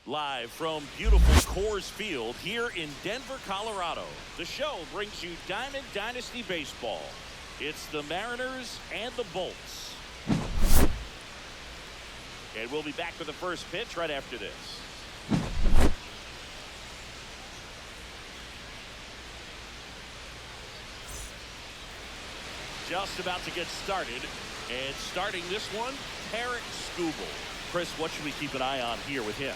Live from beautiful Coors Field here in Denver, Colorado, the show brings you Diamond Dynasty Baseball. It's the Mariners and the Bolts. And we'll be back with the first pitch right after this. Just about to get started. And starting this one, Tarek Skubal. Chris, what should we keep an eye on here with him?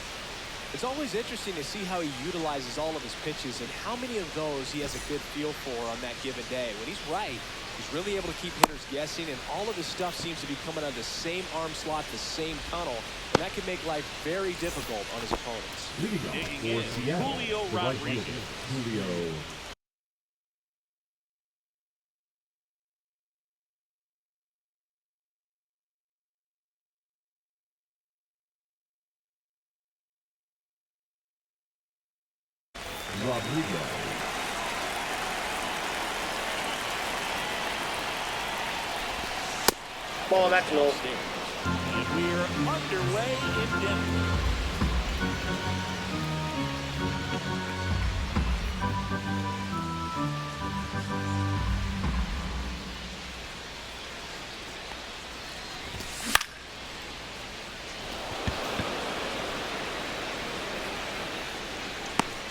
It's always interesting to see how he utilizes all of his pitches and how many of those he has a good feel for on that given day. When he's right, he's really able to keep hitters guessing, and all of his stuff seems to be coming out of the same arm slot, the same tunnel, and that can make life very difficult on his opponents. Digging in, Julio Rodriguez. Julio. Rodriguez. Ball, that's low. And we're underway in Denver.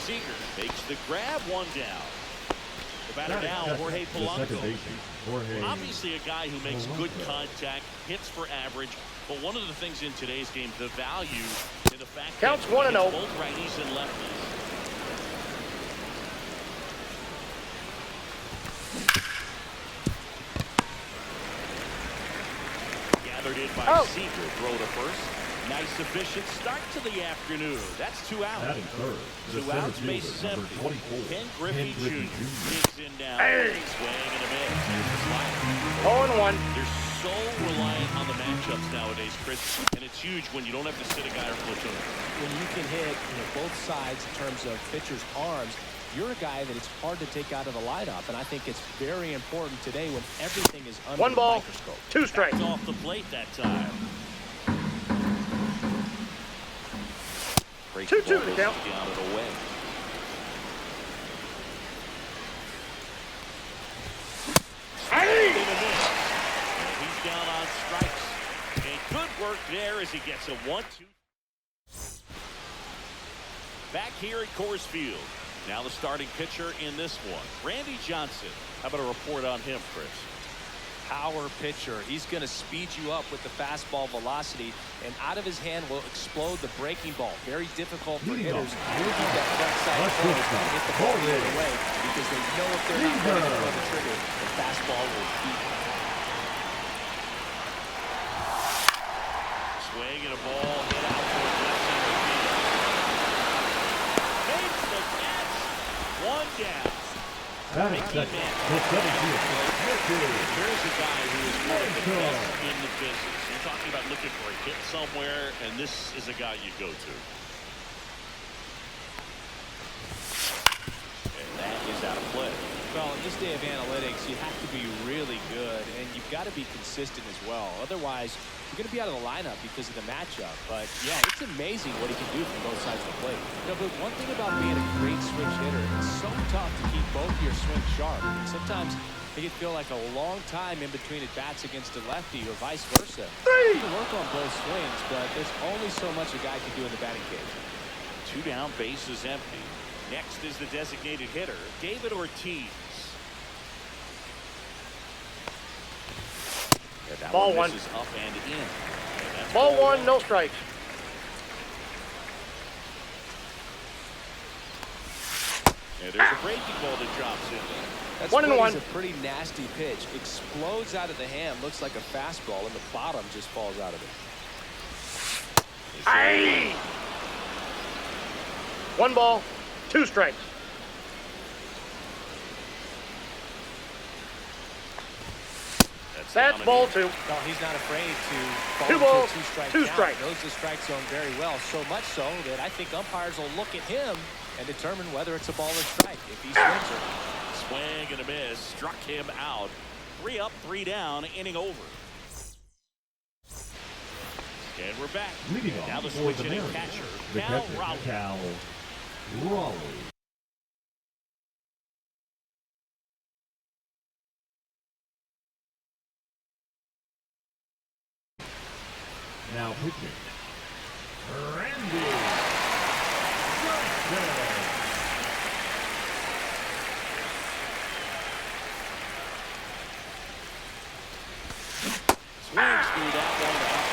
Seager makes the grab, one down. The batter now, Jorge Polanco. Obviously a guy who makes good contact, hits for average, but one of the things in today's game, the value in the fact Counts that 1-0. both righties and lefties. Gathered in by Seager, throw to first. Nice efficient start to the afternoon. That's 2 outs. 2 outs, bases empty. Ken Griffey Jr. digs in now. Swing and a miss. 0-1. They're so reliant on the matchups nowadays, Chris, and it's huge when you don't have to sit a guy or platoon. When you can hit both sides in terms of pitchers' arms, you're a guy that it's hard to take out of the lineup, and I think it's very important today when everything is under the microscope. 2 strikes. Backed off the plate that time. 2-2 to count. Out of the way. And he's down on strikes. And good work there as he gets a 1-2. Back here at Coors Field. Now the starting pitcher in this one, Randy Johnson. How about a report on him, Chris? Power pitcher. He's going to speed you up with the fastball velocity, and out of his hand will explode the breaking ball. Very difficult for hitters to keep that front side closed and hit the ball the other way, because they know if they're not ready to pull the trigger, the fastball will beat. Swing and a ball hit out for left center field. Makes the catch. 1 down. That is second. Here's a guy who is one of the best in the business. You're talking about looking for a hit somewhere, and this is a guy you go to. And that is out of play. Well, in this day of analytics, you have to be really good, and you've got to be consistent as well. Otherwise, you're going to be out of the lineup because of the matchup. But, yeah, it's amazing what he can do from both sides of the plate. But one thing about being a great switch hitter, it's so tough to keep both your swings sharp. And sometimes it can feel like a long time in between at-bats against a lefty or vice versa. You can work on both swings, but there's only so much a guy can do in the batting cage. 2 down, bases empty. Next is the designated hitter, David Ortiz. Yeah, Ball 1. Is up and in. And Ball 1, no strikes. And there's a breaking ball that drops in. That's 1-1. a pretty nasty pitch. Explodes out of the hand, looks like a fastball, and the bottom just falls out of it. Aye. 1 ball, 2 strikes. That's ball 2. No, he's not afraid to fall 2 into balls, a 2-strike 2 count. strikes. Knows the strike zone very well, so much so that I think umpires will look at him and determine whether it's a ball or strike if he swings it. Swing and a miss, struck him out. 3 up, 3 down, inning over. And we're back. Leading And now off the for switch the hitting Mariners, catcher, the Cal catcher, Raleigh. Cal Raleigh. Now pitching, Randy Johnson. Swings through that one to out.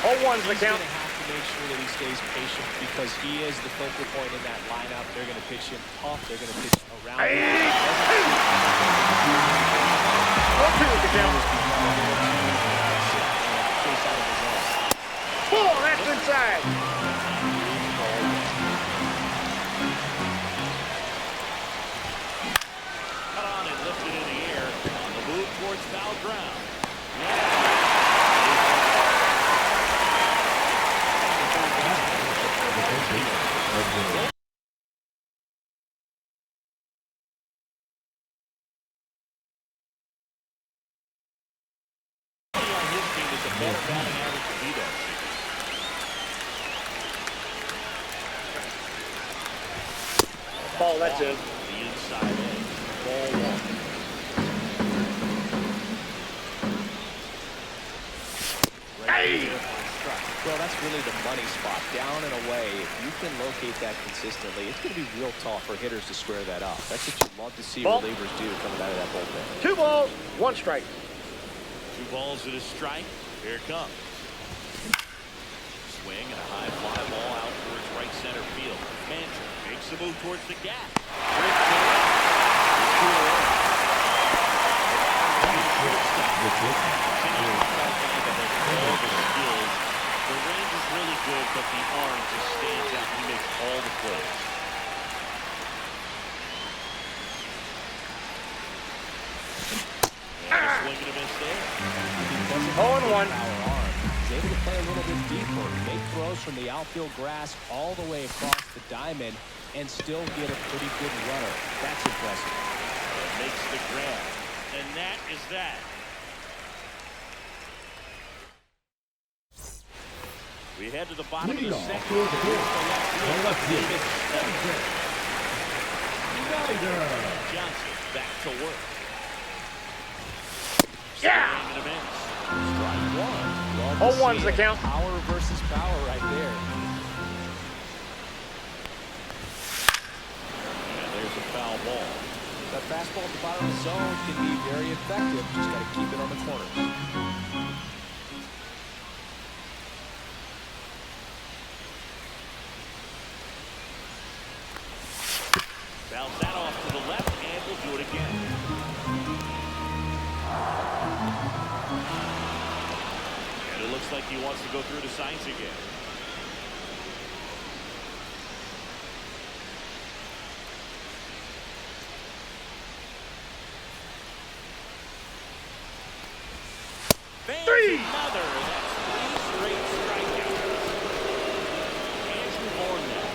0-1's the He's count. going to have to make sure that he stays patient because he is the focal point in that lineup. They're going to pitch him tough. They're going to pitch around him. 0-2 is the count. Ball, that's inside. Cut on and lifted in the air on the move towards foul ground. On his team is a better batting average than he does. Ball, that's in. The inside edge. Ball one. Hey! Well, that's really the money spot. Down and away, if you can locate that consistently, it's going to be real tough for hitters to square that up. That's what you love to see Ball. relievers do coming out of that bullpen. 2 balls, 1 strike. 2 balls and a strike. Here it comes. Swing and a high fly ball out towards right center field. Mansion makes the move towards the gap. The range is really good, but the arm just stands out. He makes all the plays. And a swing and a miss there. 0-1. Power arm. He's able to play a little bit deeper, make throws from the outfield grass all the way across the diamond, and still get a pretty good runner. That's impressive. And makes the grab. And that is that. We head to the bottom of Leading the off second. for the fourth, the left field, Snyder. Johnson back to work. Yeah! Swing and a miss. Strike one. Love to 0-1's see the it. count. Power versus power right there. And there's a foul ball. That fastball at the bottom of the zone can be very effective. Just got to keep it on the corner. Bounce that off to the left, and we'll do it again. And it looks like he wants to go through the signs again. Bangs 3. another. That's 3 straight strikeouts. Andrew Bourne now.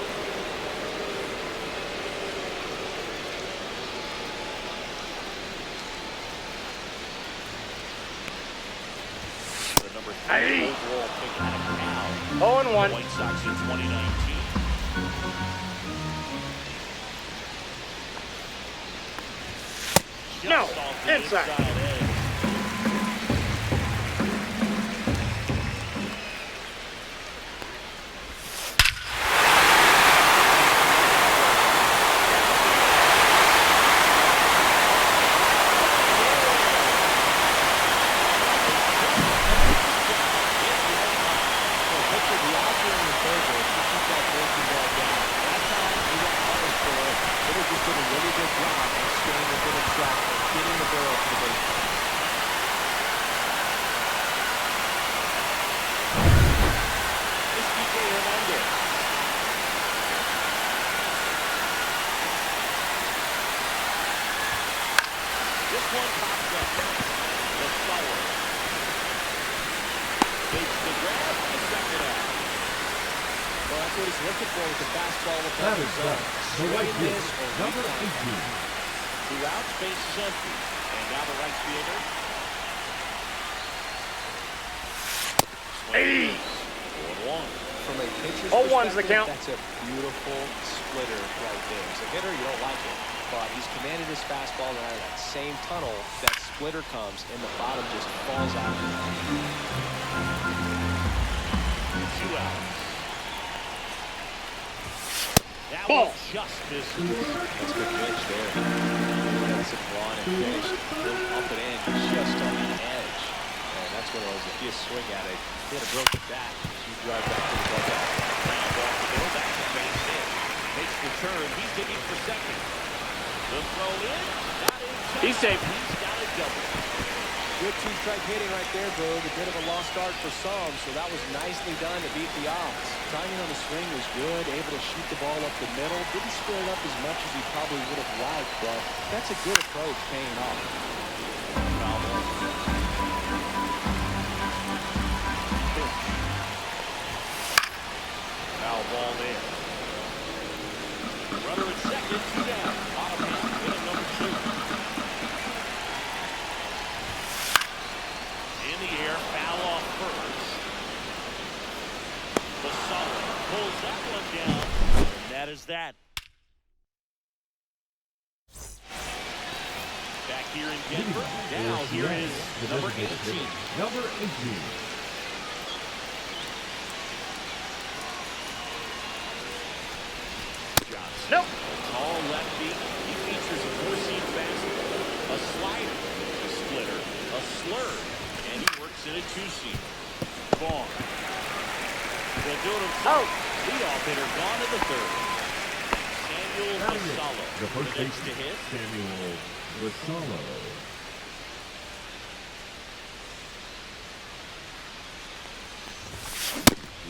The number 3 Hey. overall pick out of Cal. 0-1. White Sox in 2019. No, Just off the inside. edge. This one pops up. The forward. Makes the grab and a second out. Well, that's what he's looking for with the fastball. That is the right field, number 18. 2 outs, base is empty. And now the right fielder. Hey. 1-1. From a pitcher's 0-1's the perspective, count. that's a beautiful splitter right there. As a hitter, you don't like it, but he's commanded his fastball, and out of that same tunnel, that splitter comes, and the bottom just falls out. 2 outs. That Ball. one just misses. That's a good pitch there. That's a drawn and finished. He'll pump it in just on the edge. And that's one of those, if you swing at it, hit a broken bat, you drive back to the dugout. Ground ball to go back to base hit. Makes the turn. He's digging for second. The throw in. Got in. He's safe. He's got a double. Good two-strike hitting right there, Boog. A bit of a lost start for some, so that was nicely done to beat the odds. Timing on the swing was good, able to shoot the ball up the middle. Didn't square it up as much as he probably would have liked, but that's a good approach paying off. Foul ball. Foul ball there. Runner at second, 2 down. Bottom half, inning number 2. In the air, foul off first. Basallo pulls that one down, and that is that. Back here in Denver. Now here is number 18. Number 18. Johnson. Nope. Tall lefty. He features a 4-seam fastball, a slider, a splitter, a slur, and he works in a 2-seam. Vaughn. They'll do it himself. Leadoff hitter gone to the third. Samuel Basallo. The first next to baseman, hit. Samuel Basallo.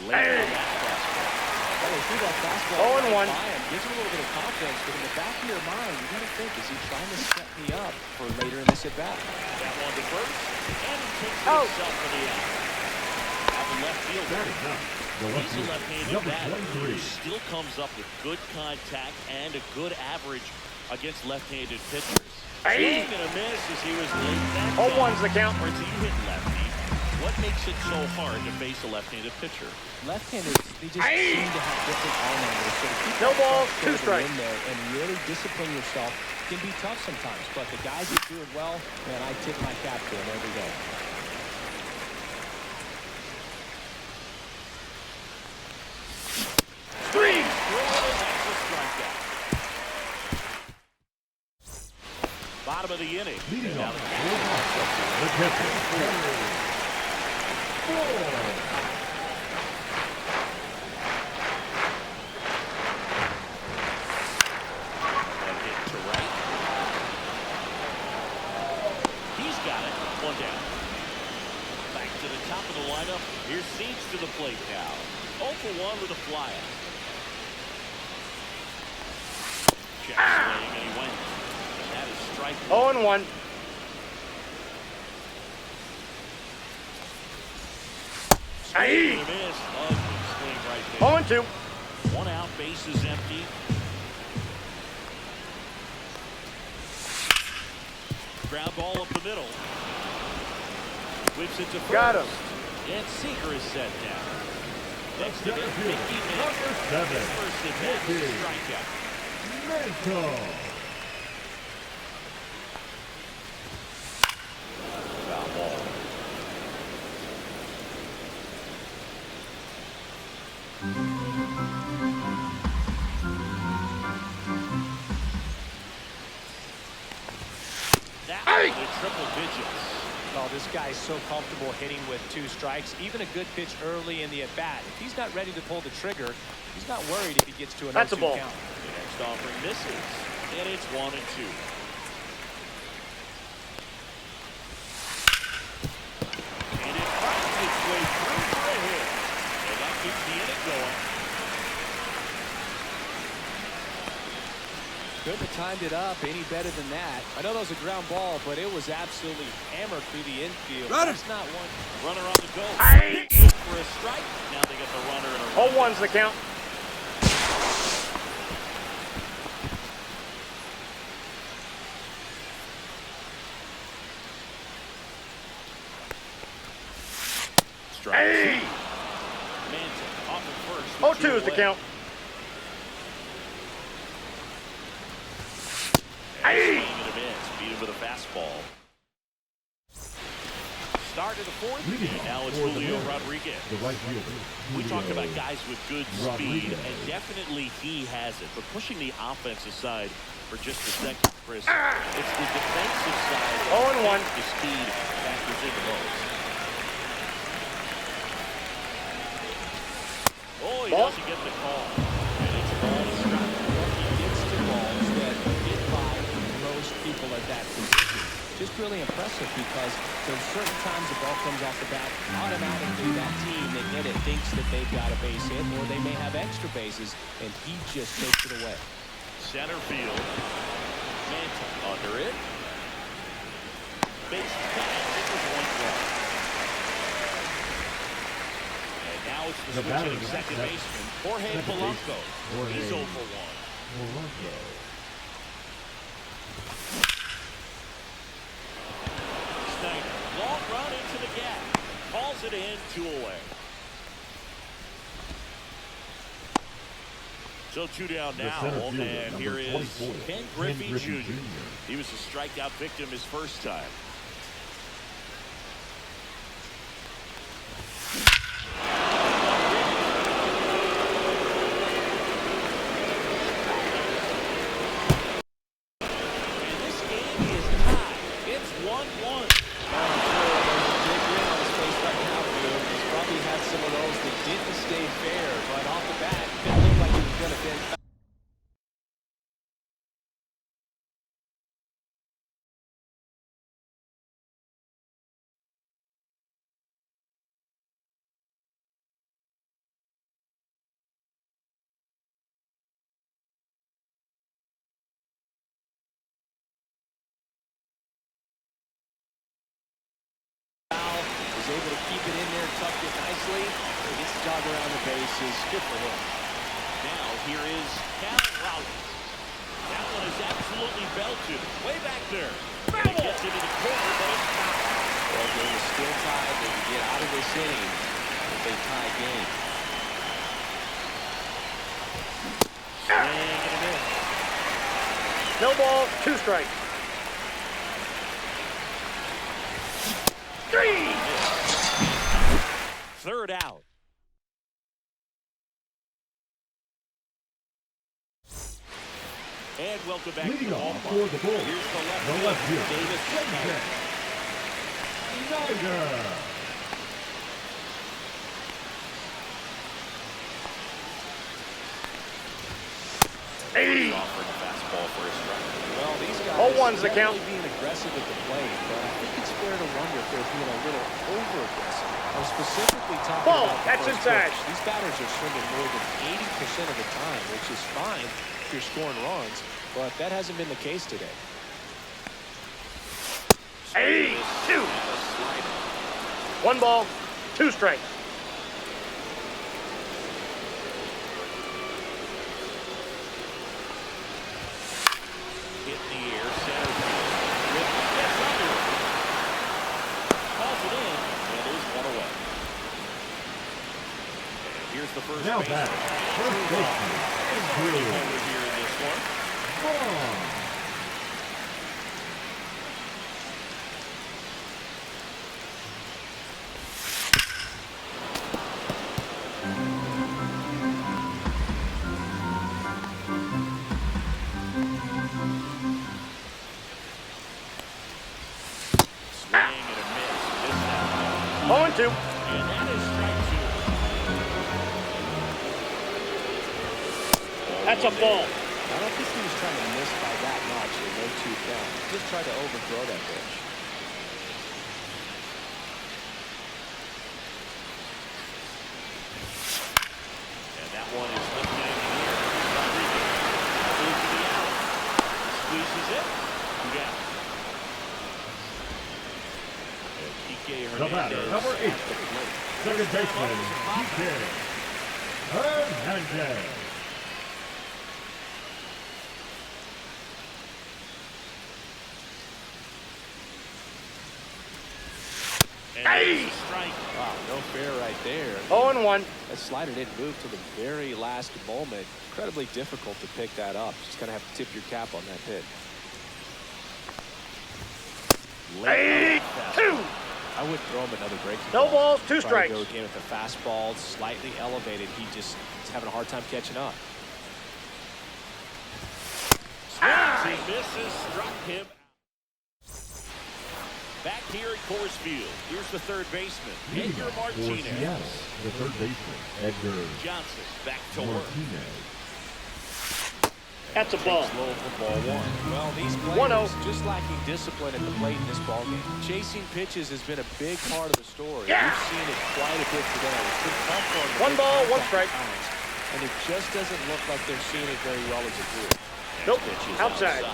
Late on that fastball. Well, they threw that fastball 0-1. by him. Gives him a little bit of confidence, but in the back of your mind, you got to think, is he trying to set me up for later in this at-bat? That one to first, and he takes it Out. himself for the out. Out the left field. That is not the He's a left left-handed number batter who 23. still comes up with good contact and a good average against left-handed pitchers. Hey. Swing and a miss as he was late that 0-1's the count. Or you hit lefty. What makes it so hard to face a left-handed pitcher? Left-handers, they just seem to have different arm angles. So to keep No that ball, fastball 2 strikes. in there and really discipline yourself can be tough sometimes. But the guys that do it well, man, I tip my cap to them every day. Three. That's a strikeout. Bottom of the inning. Leading Now off, the the catcher. 4. One hit to right. He's got it. 1 down. Back to the top of the lineup. Here's Seeds to the plate now. 0 for 1 with a flyout. Check swing, and he went. And that is strike 1. 0-1. Swing and a miss. Ugly swing right there. 0-2. 1 out, base is empty. Ground ball up the middle. Whips it to first. Got him. And Seager is set down. Next to hit, Center Mickey field, Mantle. number 7. His first at bat is a Mickey strikeout. Mantle. Foul ball. That was a triple digits. Oh, this guy's so comfortable hitting with 2 strikes. Even a good pitch early in the at-bat. If he's not ready to pull the trigger, he's not worried if he gets to an 0-2 That's a ball. count. The next offering misses, and it's 1 and 2. And it finds its way through for a hit. And that keeps the inning going. Couldn't have timed it up any better than that. I know that was a ground ball, but it was absolutely hammered through the infield. That's not one. Runner on the go. Aye. Hit for a strike. Now they get the runner in a run. 0-1's the count. Strike 2. 0-2 is the count. And swing and a miss. Beat him with a fastball. Start of the fourth, and now it's Julio Rodriguez. We talk about guys with good speed, and definitely he has it. But pushing the offense aside for just a second, Chris, it's the defensive side that the speed factors in the most. Oh, he doesn't get the call. And it's a ball to strike. He gets to balls that get by most people at that position. Just really impressive because there's certain times the ball comes off the bat, automatically that team that get it thinks that they've got a base hit or they may have extra bases, and he just takes it away. Center field. Mantle under it. Base pass. It was 1-1. And now it's the switching second baseman, Jorge Polanco. He's 0 for 1. Long run into the gap. Calls it in, 2 away. So 2 down now, and here is Ken Griffey Jr. He was a strikeout victim his first time. And this game is tied. It's 1-1. Probably had some of those that didn't stay fair, but off the bat, it looked like it was going to be. Was able to keep it in there, tucked it nicely. He gets the jog around the bases. Good for him. Now here is Cal Rowley. That one is absolutely belted. Way back there. It gets into the corner, but it's foul. Well, game is still tied. They can get out of this inning if they tie game. Swing and a miss. No ball, 2 strikes. 3. Third out. And welcome back to the ballpark. For the ball. Here's the The left field. Davis Snyder. Offering a fastball for a strike. Well, these guys 0-1's the count. definitely being aggressive at the plate, but I think it's fair to wonder if they're being a little over-aggressive. I'm specifically talking Ball, about the that's first inside. pitch. These batters are swinging more than 80% of the time, which is fine if you're scoring runs, but that hasn't been the case today. 2. 1 ball, 2 strikes. Hit in the air, center field. Gets under it. Calls it in, and there's 1 away. And here's the first Now baseman. back. First baseman. Over here in this one. Swing and a miss. This time. 0-2. And that is strike 2. That's a ball. I don't think he was trying to miss by that much or no 2 count. He just tried to overthrow that pitch. And that one is lifted in the air. Rodriguez moves to the out. Squeezes it. 2 down. And Kike The batter, Hernandez number 8. at the plate. Second baseman, Kike Hernandez. And there's a strike. Wow, no fair right there. 0-1. That slider didn't move till the very last moment. Incredibly difficult to pick that up. Just gonna have to tip your cap on that hit. 8-2. I would throw him another break. No balls, 2 Try strikes. to go again with the fastball, slightly elevated. He just is having a hard time catching up. Swings and misses, struck him. Back here at Coors Field, here's the third baseman, Edgar Martinez. Yes, the third baseman, Edgar Johnson back to work. Martinez. That's a ball. Low for ball 1. Well, these 1-0. players just lacking discipline at the plate in this ballgame. Chasing pitches has been a big part of the story. Yeah. We've seen it quite a bit today. It's been tough for them to 1 make ball, 1 contact strike. at times, and it just doesn't look like they're seeing it very well as a group. Nope, Pitch is outside.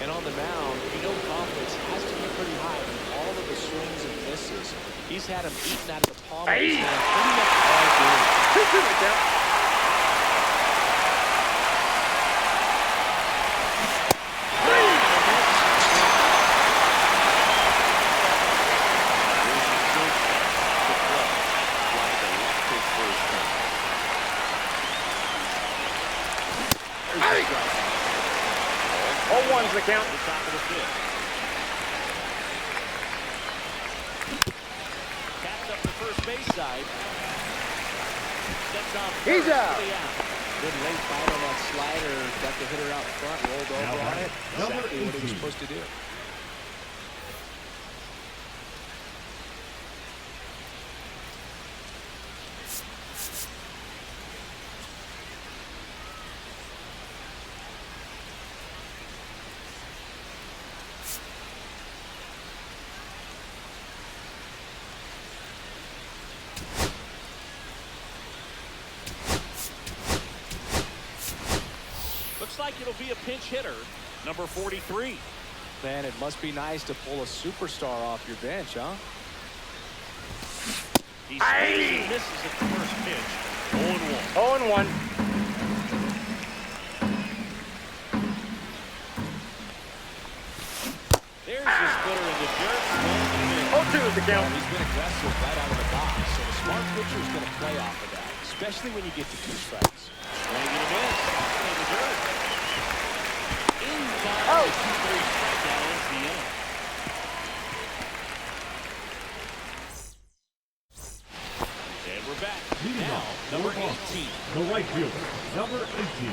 And on the mound, you know confidence has to be pretty high in all of the swings and misses. He's had them eaten out of the palm of his hand pretty much all game. 2-2 the count. One's the count. The top of the fifth. Tapped up the first base side. Steps on He's first out. for the out. Good late bite on that slider. Got the hitter out front, rolled over on it. Exactly what he was supposed to do. Looks like it'll be a pinch hitter, number 43. Man, it must be nice to pull a superstar off your bench, huh? He swings and misses at the first pitch. 0-1. 0-1. There's his footer in the dirt. Swing and miss. 0-2 is the count. He's been aggressive right out of the box, so the smart pitcher is going to play off of that, especially when you get to 2 strikes. Swing and a miss. In the dirt. Inside Oh. the 2-3 strikeout is the end. And we're back. Now, number 18. The right fielder, number 18.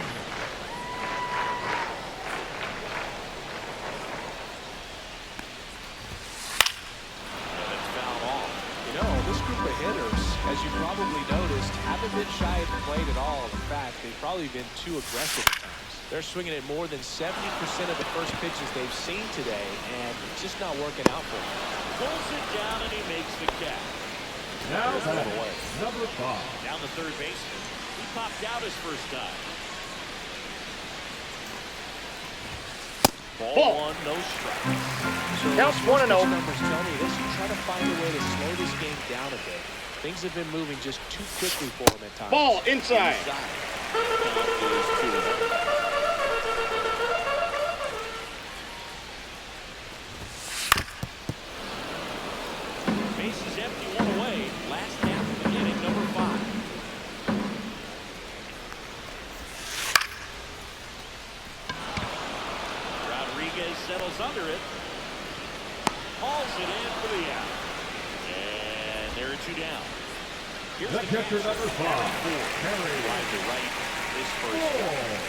And it's fouled off. You know, this group of hitters, as you probably noticed, haven't been shy at the plate at all. In fact, they've probably been too aggressive at times. They're swinging at more than 70% of the first pitches they've seen today, and it's just not working out for them. Pulls it down and he makes the catch. Now There's one batting, away. number 5. Down the third baseman. He popped out his first time. Ball 1, no strikes. So Counts as 1-0. numbers tell me this, you try to find a way to slow this game down a bit. Things have been moving just too quickly for him at times. Ball inside. Count is 2-0. Bases empty, 1 away. Last half of the inning, number 5. Rodriguez settles under it. Hauls it in for the out. And there are 2 down. Here's The catcher, number 5. Carry. Wide to right. His first out.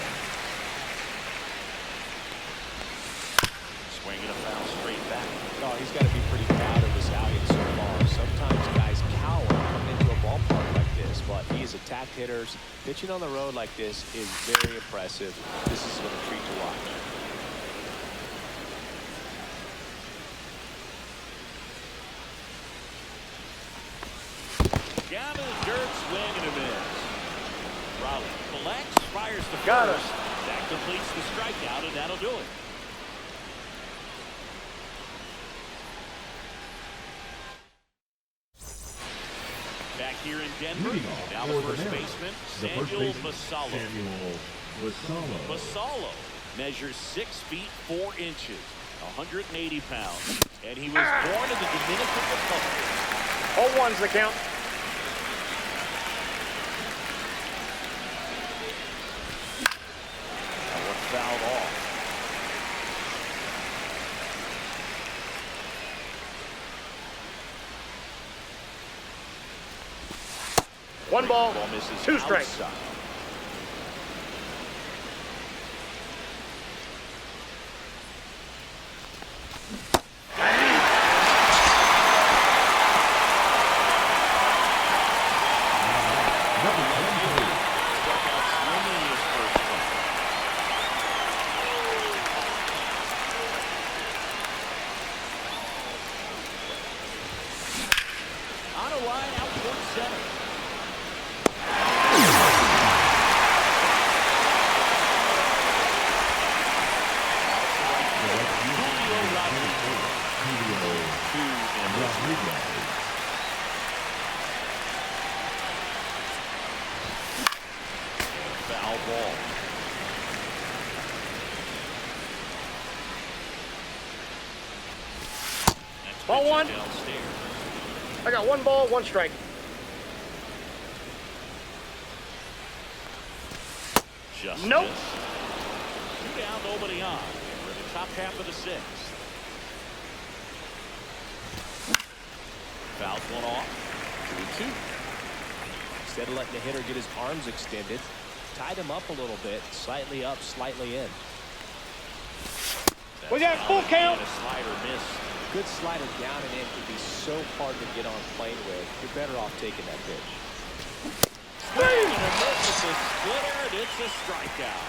Swinging a foul straight back. Oh, he's got to be pretty proud of his outing so far. Sometimes guys cower coming into a ballpark like this, but he has attacked hitters. Pitching on the road like this is very impressive. This is going to treat to watch. Down to the dirt, swing and a miss. Raleigh collects, fires the Got first. That completes the strikeout, and that'll do it. Back here in Denver, Leading off now for the first Mariners, baseman, the first Samuel baseman, Vassallo. Samuel Vassallo. Vassallo measures 6 feet 4 inches, 180 pounds, and he was born in the Dominican Republic. 0-1's the count. That one fouled off. One ball, misses 2 strikes. outside. On a line out towards center. Foul ball. Ball one. Downstairs. I got 1 ball, 1 strike. Just Nope. missed. 2 down, nobody on. We're in the top half of the 6th. Fouls one off. 2-2. Instead of letting the hitter get his arms extended, tied him up a little bit, slightly up, slightly in. We got full count. A slider missed. Good slider down and in can be so hard to get on plane with. You're better off taking that pitch. Swing and a miss with the splitter, and it's a strikeout.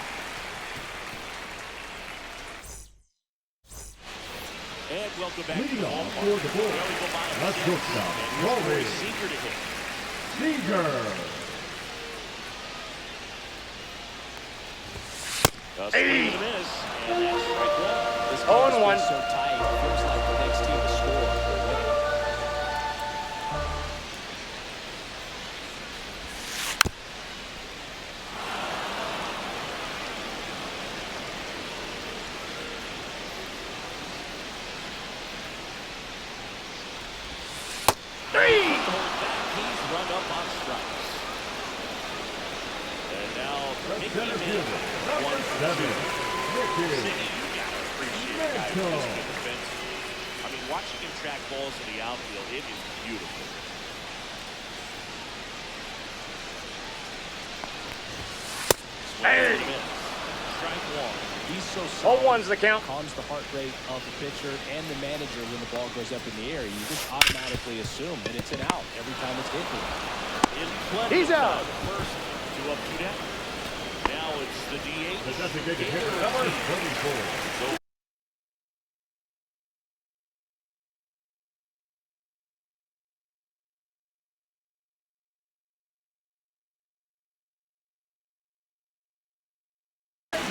And welcome back Leading to off Walmart. for the ball. There we go, bottom That's six. shortstop, And here's Rory. Corey Seager to hit. Seager. A swing and a miss, and that's strike one. This 0-1. game's been so tight, it feels like the next team to score. They're winning. He's run up on strikes. And now Mickey Center Mantle, fielder, number 1 for 2. 7, Mickey City, you gotta appreciate a guy who's Mantle. good defensively. I mean, watching him track balls in the outfield, it is beautiful. Swing and a miss. Strike one. He's so solid. 0-1's the count. Calms the heart rate of the pitcher and the manager when the ball goes up in the air. You just automatically assume that it's an out every time it's hit. In plenty He's of out. time at first. 2 up, 2 down. Now it's the DH. The designated hitter, number 24. So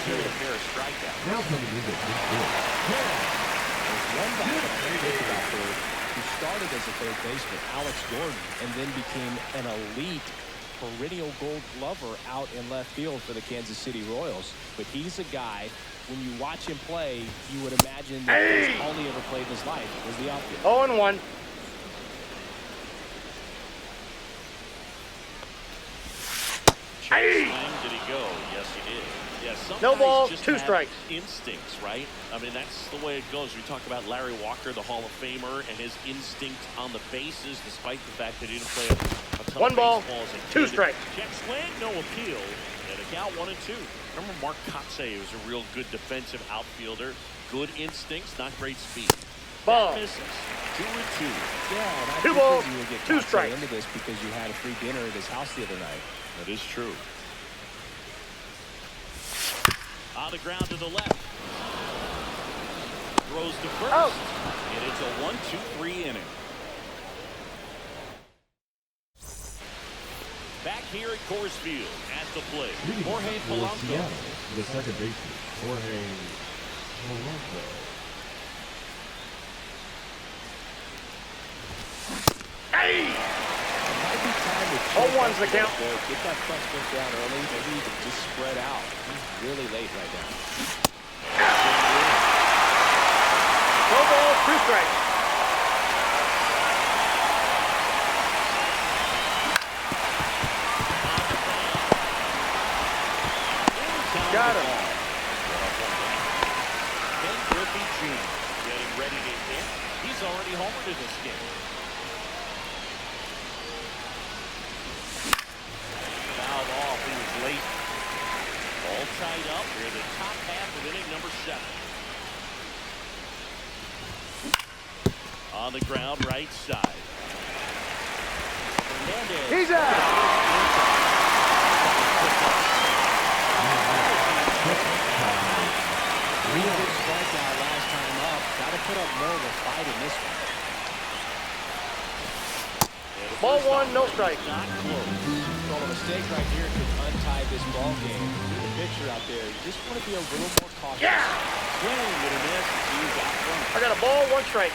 here a pair of strikeouts. Now coming in at There's one guy that I think about third who started as a third baseman, Alex Gordon, and then became an elite perennial gold glover out in left field for the Kansas City Royals. But he's a guy, when you watch him play, you would imagine that that's all he ever played in his life was the outfield. 0-1. Check swing, did he go? Yes, he did. Yeah, some No guys ball, just 2 have strikes. instincts, right? I mean, that's the way it goes. We talk about Larry Walker, the Hall of Famer, and his instinct on the bases, despite the fact that he didn't play a ton 1 of ball, baseball as a 2 kid. strikes. Check swing, no appeal, and a count 1-2. Remember Mark Kotsay, who was a real good defensive outfielder, good instincts, not great speed. Ball. That misses. 2-2. Yeah, and I 2 think balls, that you would get 2 Kotsay strikes. into this because you had a free dinner at his house the other night. That is true. On the ground to the left. Throws to first. Out. And it's a 1-2-3 inning. Back here at Coors Field at the plate, Leading Jorge for Polanco. Seattle, the second baseman, Jorge Polanco. Hey! Might be time to 0-1's the count. Get that front foot down early, maybe even just spread out. He's really late right now. No ball, 2 strikes. already homered in this game. Fouled off. He was late. All tied up here. The top half of inning number 7. On the ground, right side. Hernandez. He's out. Really good strikeout last time up. Got to put up more of a fight in this one. Ball 1, no strike. Not close. Well, a mistake right here could untie this ball game. See the picture out there. You just want to be a little more cautious. Yeah. Swing with a miss. He's out front. I got a ball, 1 strike.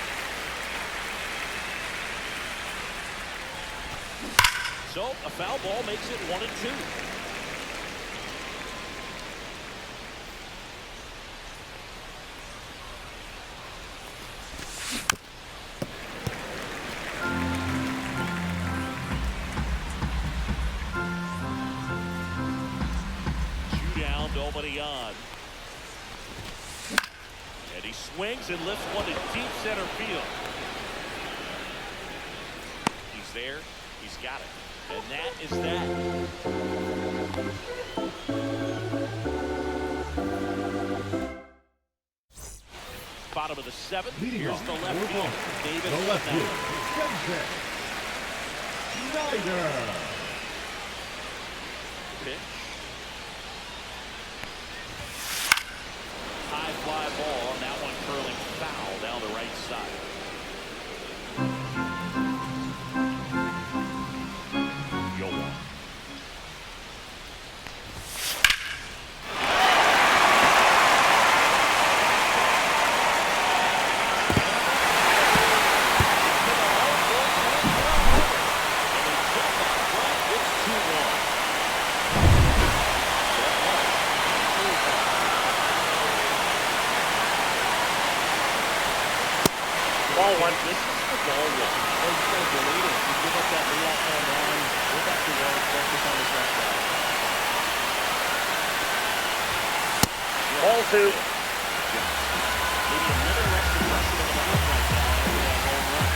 So a foul ball makes it 1-2. Nobody on. And he swings and lifts one to deep center field. He's there. He's got it. And that is that. Bottom of the 7th. Leading Here's off, the left field. Davis. the left field. Snyder. Pitch. High fly ball, and that one curling foul down the right side. Yoan. It's 2-1. Ball 1. This is the ball 1. Well, you got to delete it. You give up that leadoff home run. Go back to work. Focus on this next guy. Ball 2. Maybe a little less aggressive of a home right now after that home run.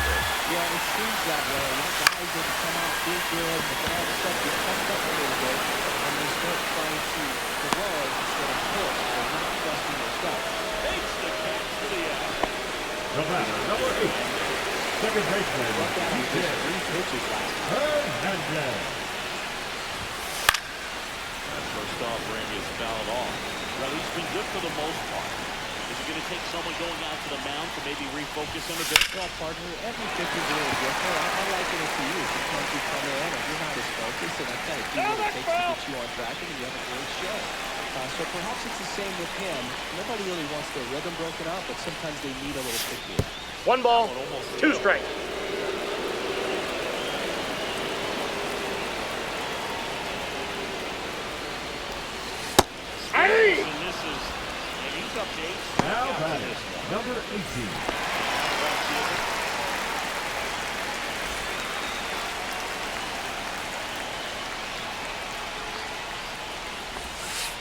Yeah, it seems that way. You know, guys didn't come out too good, but then all of a sudden they come up a little bit, and they start trying to throw instead of push. They're not trusting their stuff. Takes the catch for the out. The batter, number 8. Second baseman. Look at him, just 3 pitches last time. Hernandez. First off, Randy is fouled off. Well, he's been good for the most part. Is it going to take someone going out to the mound to maybe refocus him a bit? Well, partner, every pitch is really different. I liken it to you. Sometimes you come in and you're not as focused, and I've got to do what it takes to get you on track, and you have a great show. So perhaps it's the same with him. Nobody really wants their rhythm broken up, but sometimes they need a little pick-me. 1 ball, 2 strikes. Hey! And this is, and he's up to 8. Now batting, number 18.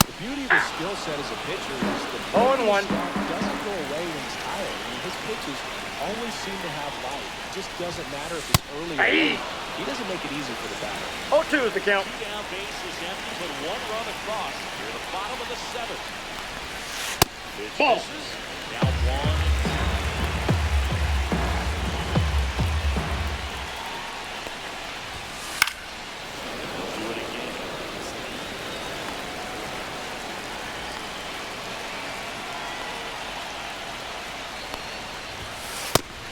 The beauty of his skill set as a pitcher is the 0-1. doesn't go away when he's tired. I mean, his pitches always seem to have life. It just doesn't matter if it's early or Hey! late. He doesn't make it easy for the batter. 0-2 is the count. 2 down, base is empty, but 1 run across. Here at the bottom of the 7th. Pitch Ball. misses. Now 1. Do it again.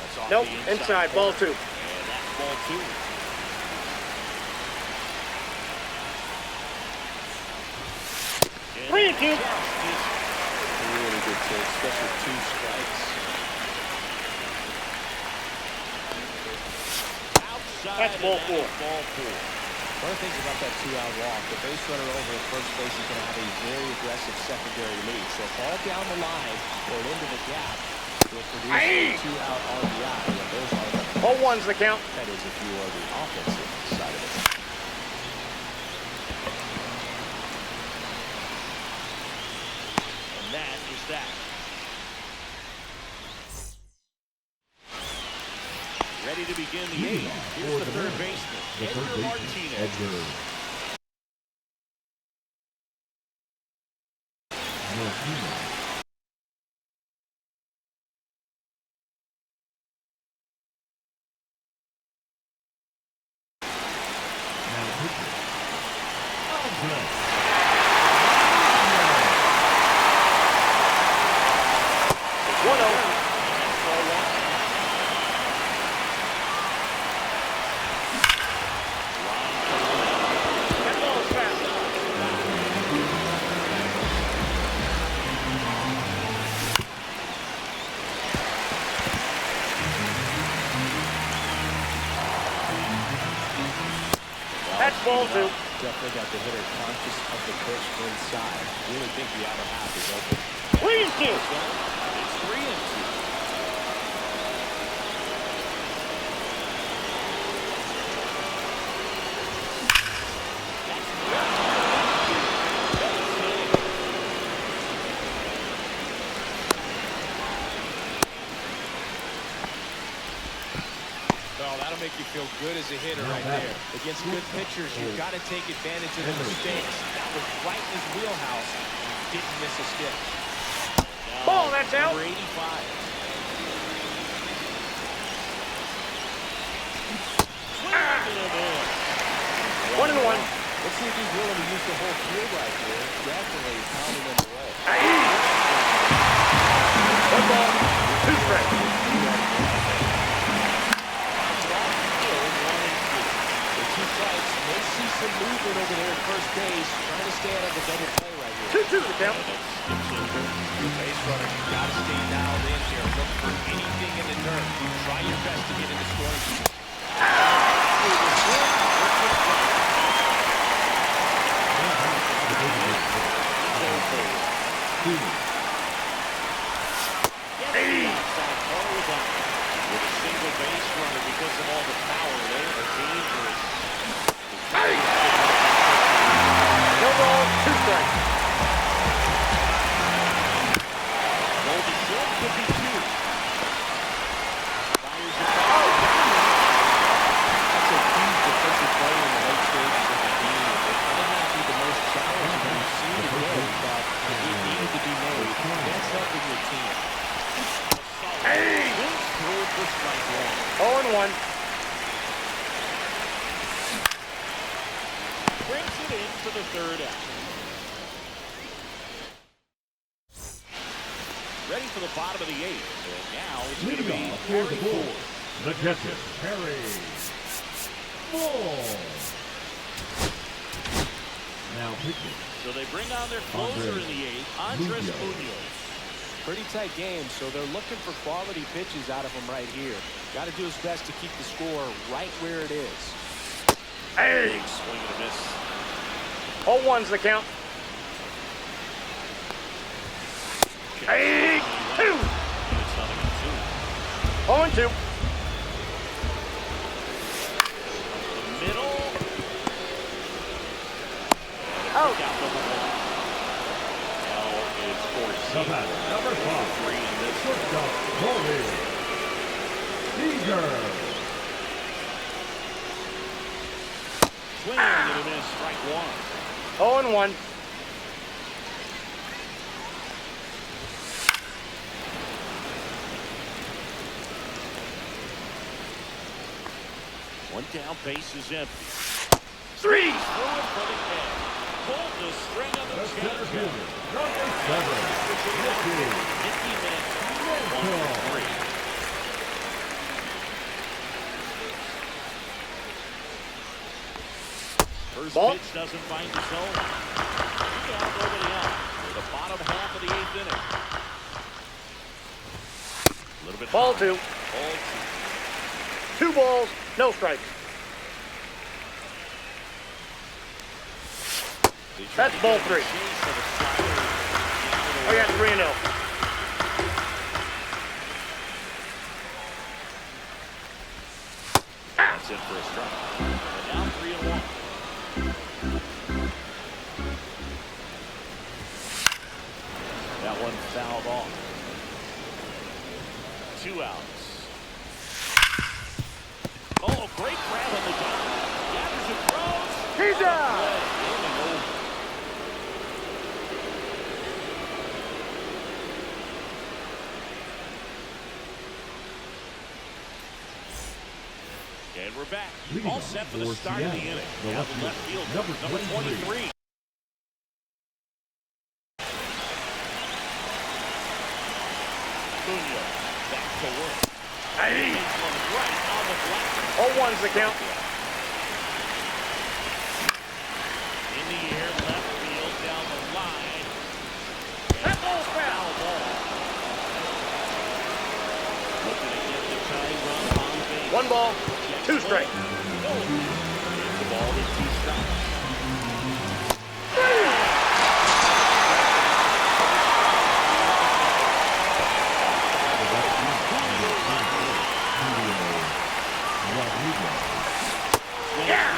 That's off Nope, the inside, ball 2. And that's ball 2. And 3-2. just is Really good take, especially 2 strikes. outside. That's ball and 4. Ball 4. One of the things about that 2-out walk, the base runner over at first base is going to have a very aggressive secondary lead. So ball down the line or into the gap will produce Aye. a 2-out RBI. And those are the 0-1's the count. that is if you are the offensive side of it. And that is that. Ready to begin the eighth. Here's the third baseman, Edgar Martinez. That's ball 2. Definitely got the hitter conscious of the pitch inside. Really think the outer half is open. 3-2. It's 3-2. Well, that'll make you feel good as a hitter right there. Against good pitchers, you've got to take advantage of the mistakes. That was right in his wheelhouse. He didn't miss a stick. Ball, that's out. Number 85. One and one. Let's see if he's willing to use the whole field right here. Definitely pounding them away. One ball, 2 strikes. The 2 strikes may see some movement over there at first base. Trying to stay out of the double play right here. 2-2 the count. Base runner, you got to stay dialed in here. Look for anything in the dirt. Try your best to get into scoring position. With a single base runner, because of all the power, they are dangerous. No ball, 2 strikes. Roll the short, could be 2. Fires it back. That's a huge defensive play in the late stages of the game. It might not be the most challenging we've seen today, but it needed to be made. That's helping your team. Through for strike 0 and 1. brings it in for the third out. Ready for the bottom of the eighth. And now it's going to be Harry Ford. The catcher, Harry Ford. Now pitching. So they bring on their closer in the eighth, Andres Munoz. Pretty tight game, so they're looking for quality pitches out of him right here. Got to do his best to keep the score right where it is. Big swing and a miss. 0-1's the count. 8-2. It's nothing but 2. 0-2. The middle. Out. Now it's The batter, number 5. 3 in this. Shortstop, Corey Seager. Swing and a miss, strike 1. 0-1. One down, base is empty. 3. Through it for the catch. Pulled the string on the Center changeup. fielder, number 7. Mickey Mantle, 1-3. First Ball. pitch doesn't find the zone. 2 down, nobody out. The bottom half of the 8th inning. A little bit Ball high. 2. Ball 2. 2 balls, no strikes. That's ball 3. I got 3-0. That's it for a strike. And now 3-1. That one fouled off. 2 outs. down. And we're back. Leading All off set for the for start of the Seattle, inning. the Down the left field, number number 23. 23. Cunha back to work. Hey. Takes one right on the black. 0-1's the count. In the air, left field, down the line. That ball's foul. Foul ball. Looking to get the tying run on base. 1 ball, 2 strikes. Hits the ball with 2 strikes. Yeah.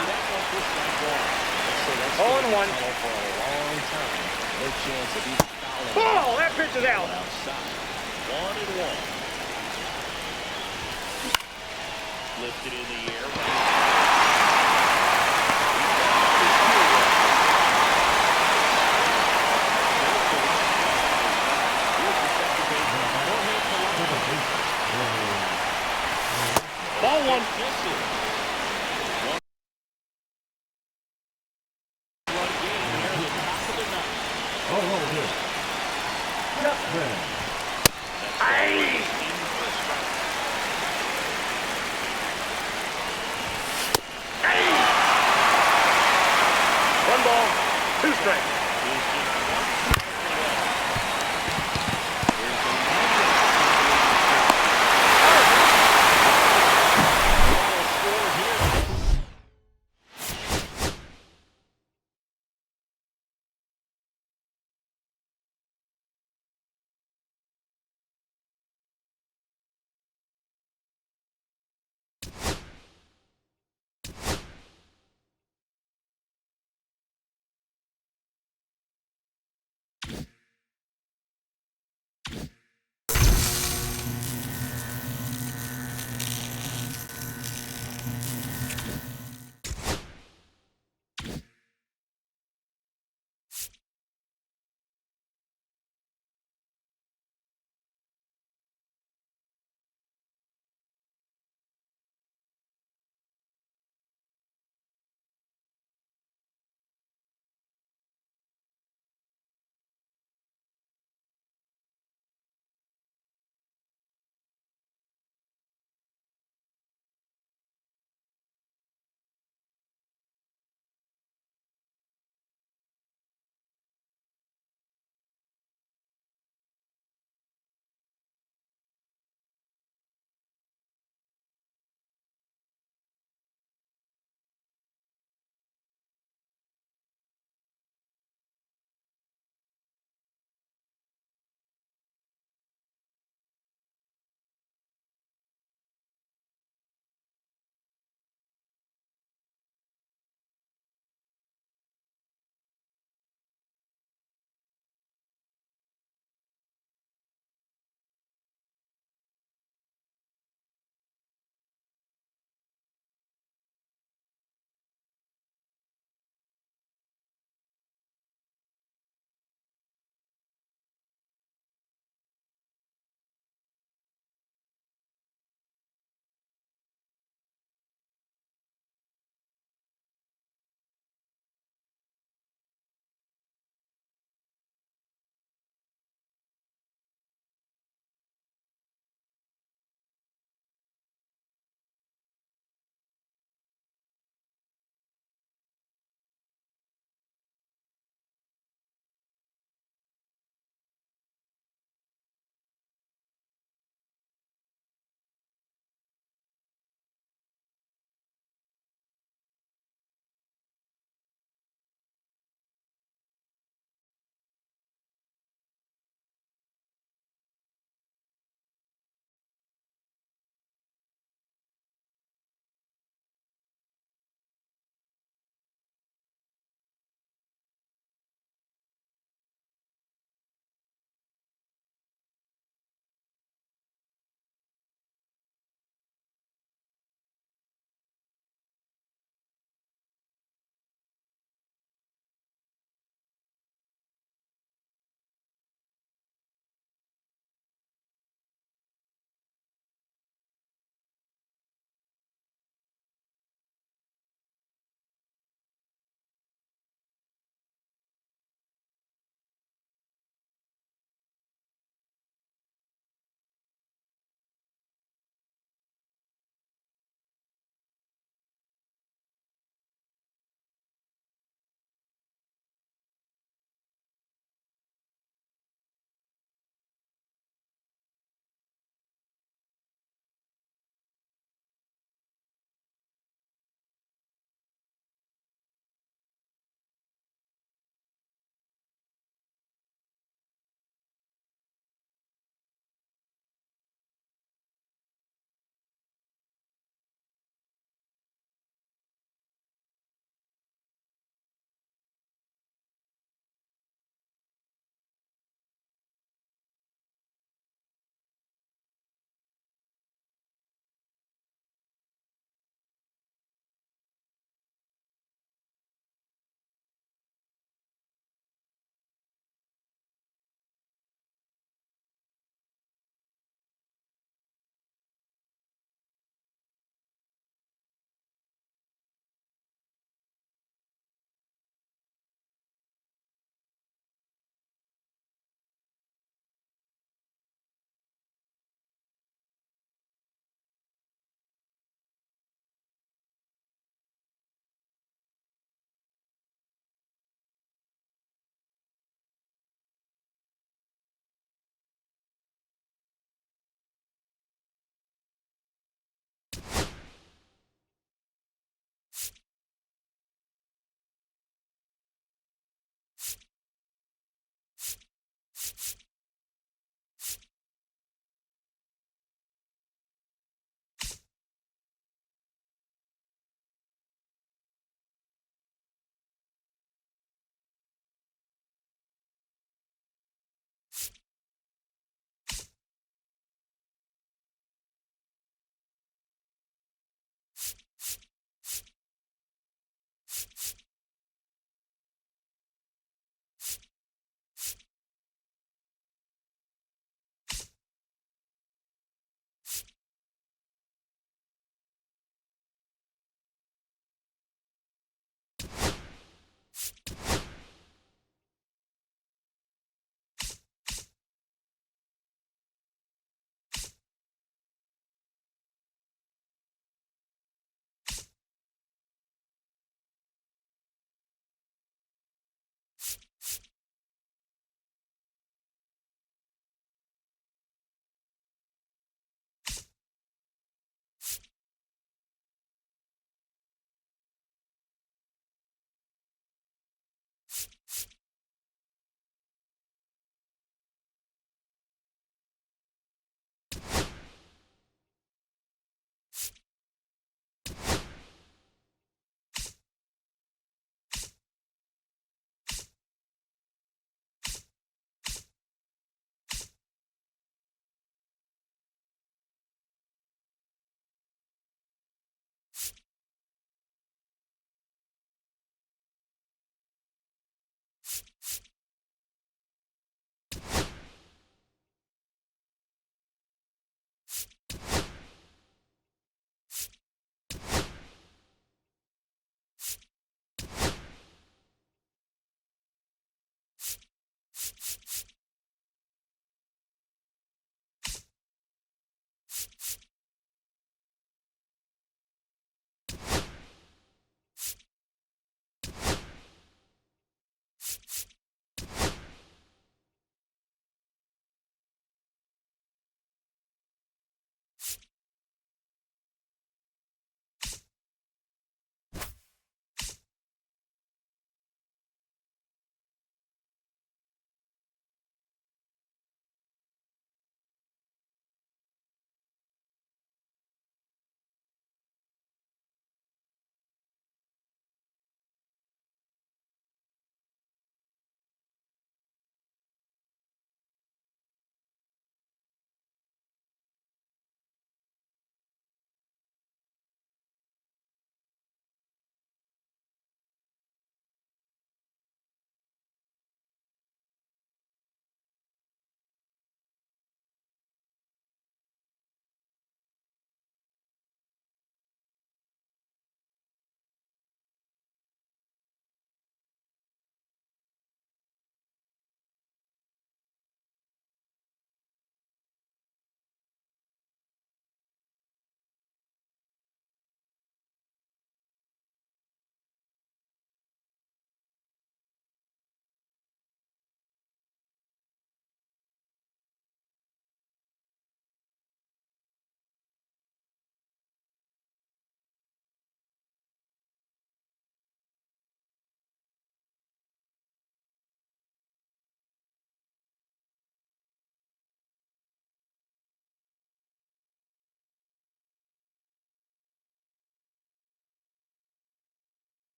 0-1. For a long time. No chance of even fouling. Ball, that pitch is out. Outside. 1-1. Lifted in the air. Ball 1. Oh, good. Red. Hey. Hey. 1 ball, 2 strikes.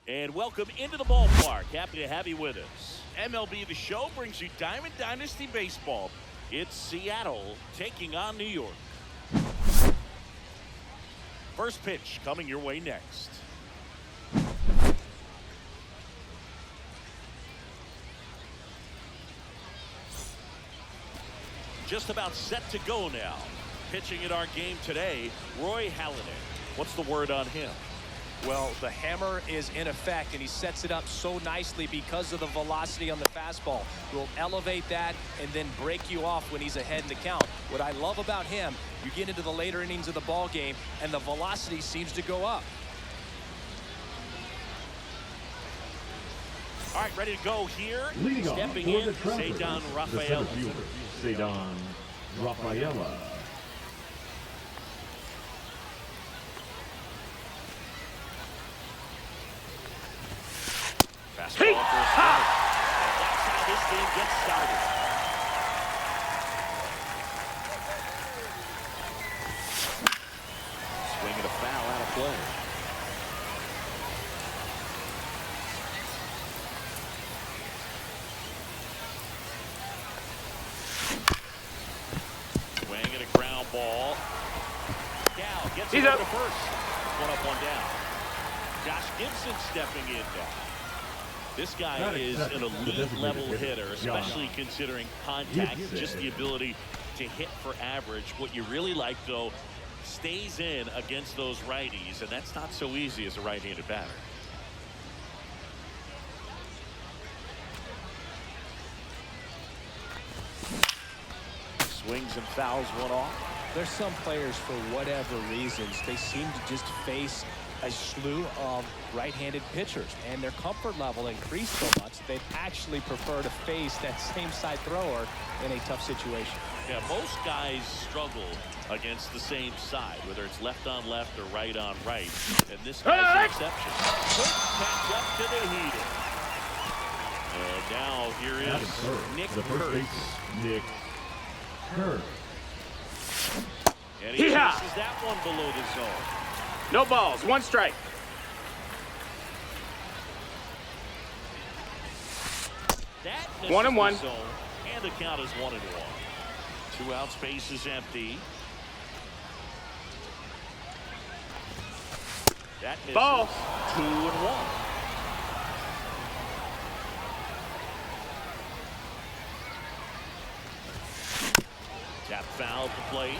And welcome into the ballpark. Happy to have you with us. MLB The Show brings you Diamond Dynasty Baseball. It's Seattle taking on New York. First pitch coming your way next. Just about set to go now. Pitching in our game today, Roy Halladay. What's the word on him? Well, the hammer is in effect, and he sets it up so nicely because of the velocity on the fastball. Will elevate that and then break you off when he's ahead in the count. What I love about him, you get into the later innings of the ball game, and the velocity seems to go up. All right, ready to go here. Leading Stepping off for in, the Travelers, Cedar the Rafaela. center fielder, Cedar Rafaela. Fastball for a strike. And that's how this game gets started. Swinging a foul out of play. Swinging a ground ball. Cal gets it over to first. One up, one down. Josh Gibson stepping in now. This guy is an elite level hitter, especially considering contact, just the ability to hit for average. What you really like, though, stays in against those righties, and that's not so easy as a right-handed batter. Swings and fouls one off. There's some players, for whatever reasons, they seem to just face a slew of right-handed pitchers, and their comfort level increased so much that they actually prefer to face that same side thrower in a tough situation. Yeah, most guys struggle against the same side, whether it's left on left or right on right, and this guy's an exception. Quick catch up to the heater. And now here is Nick the first Kurtz. baseman, Nick Kurtz. And he chases that one below the zone. No balls, one strike. That 1-1. the zone, and the count is 1-1. 2 out, space is empty. That misses. Ball. 2-1. Tap foul at the plate.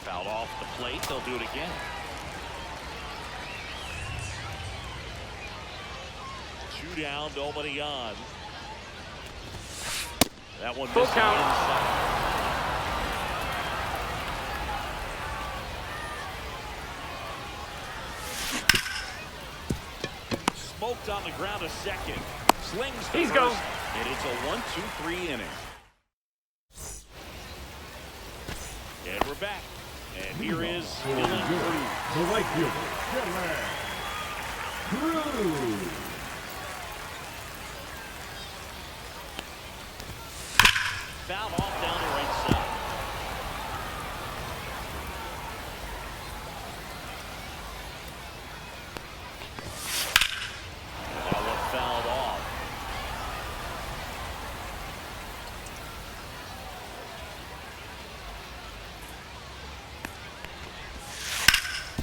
Fouled off the plate. They'll do it again. Two down, nobody on. That one Full missed count. inside. Smoked on the ground a second. Slings to He's first, go. and it's a 1-2-3 inning. And we're back. And here is Dylan Cruz. The right fielder, Dylan Cruz. Foul off down the right side. And that one fouled off.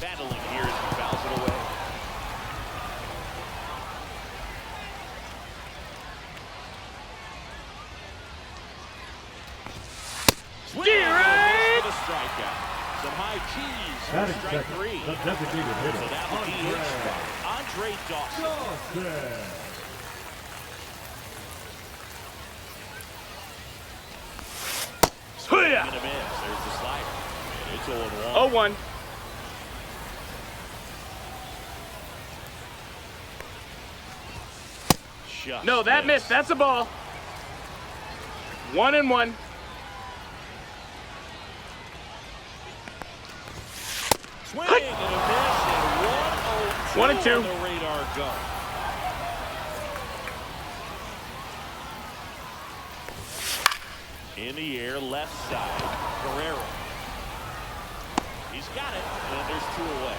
Battling here as he fouls it away. Swing and a strikeout. Some high cheese for Batting strike second, three. the designated hitter, So that will be his strike. Andre Dawson. Dawson. Swing and a miss. There's the slider. And it's 0-1. 0-1. Just No, that missed. That's a ball. 1-1. Swing and a miss, and 1-0 1-2. on the radar gun. In the air, left side. Guerrero. He's got it, and there's 2 away.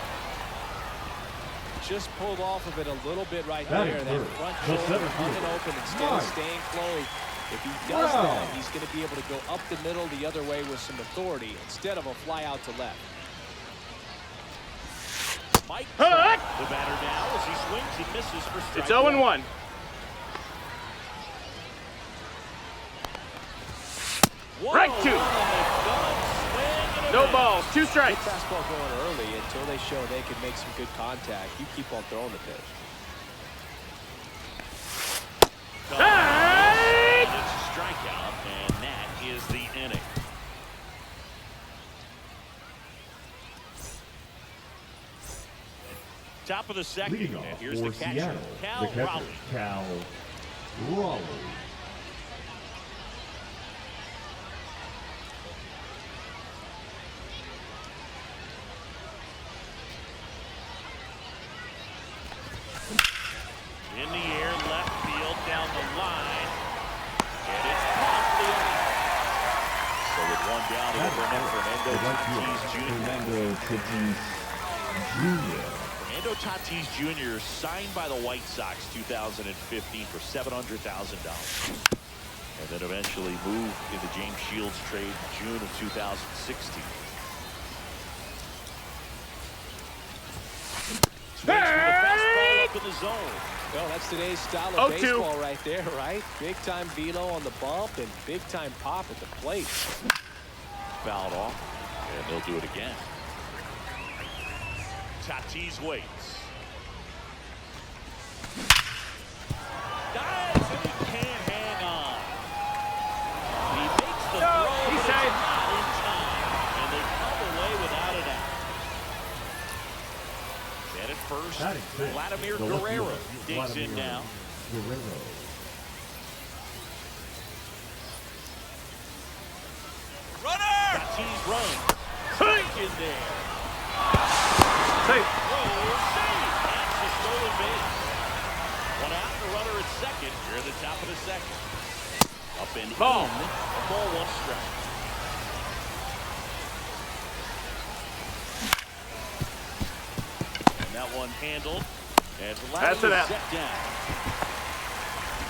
Just pulled off of it a little bit right That there. is That good. front The shoulder center coming field. open instead of staying closed. If he does that, he's going to be able to go up the middle the other way with some authority instead of a fly out to left. Mike Trout, the batter now as he swings and misses for strike. It's 0-1. Right 2. No balls. 2 strikes. Good fastball going early until they show they can make some good contact. You keep on throwing the pitch. Hey! It's a strikeout, and that is the inning. Top of the second, Leading off and here's for the catcher, Seattle, Cal the catcher, Raleigh. Cal Raleigh. In the air, left field, down the line, and it's off the inning. So with 1 down, it'll bring in Fernando Tatis Jr. Fernando Tatis Jr. signed by the White Sox 2015 for $700,000. And then eventually moved in the James Shields trade in June of 2016. Swings for the fastball up in the zone. Well, that's today's style of 0-2. baseball right there, right? Big-time velo on the bump and big-time pop at the plate. Fouled off, and they'll do it again. Tatis waits. Dives, and he can't hang on. He makes the throw, he's but safe. it's not in time, and they come away without an out. And at first, Vladimir Guerrero digs in now. Guerrero. Tatis runs. Strike in there. Safe. Throw, save. That's the stolen base. 1 out, the runner at second. Here at the top of the second. Up and Ball. in. A ball, 1 strike. And that one handled. As That's it out. set down.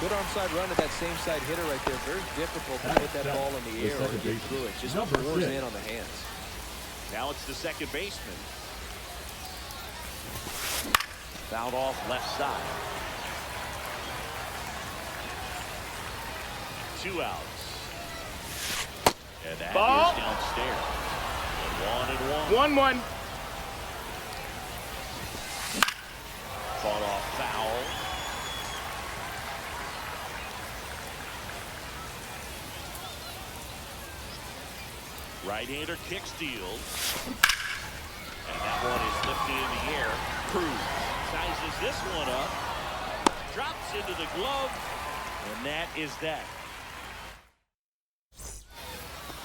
Good onside run to that same side hitter right there. Very difficult to put that ball in the air or get through it. Just pours in on the hands. Now it's the second baseman. Fouled off left side. 2 outs. And that Ball. is downstairs. And 1-1. 1-1. Fought off foul. Right-hander kick steals. And that one is lifted in the air. Cruz sizes this one up. Drops into the glove. And that is that.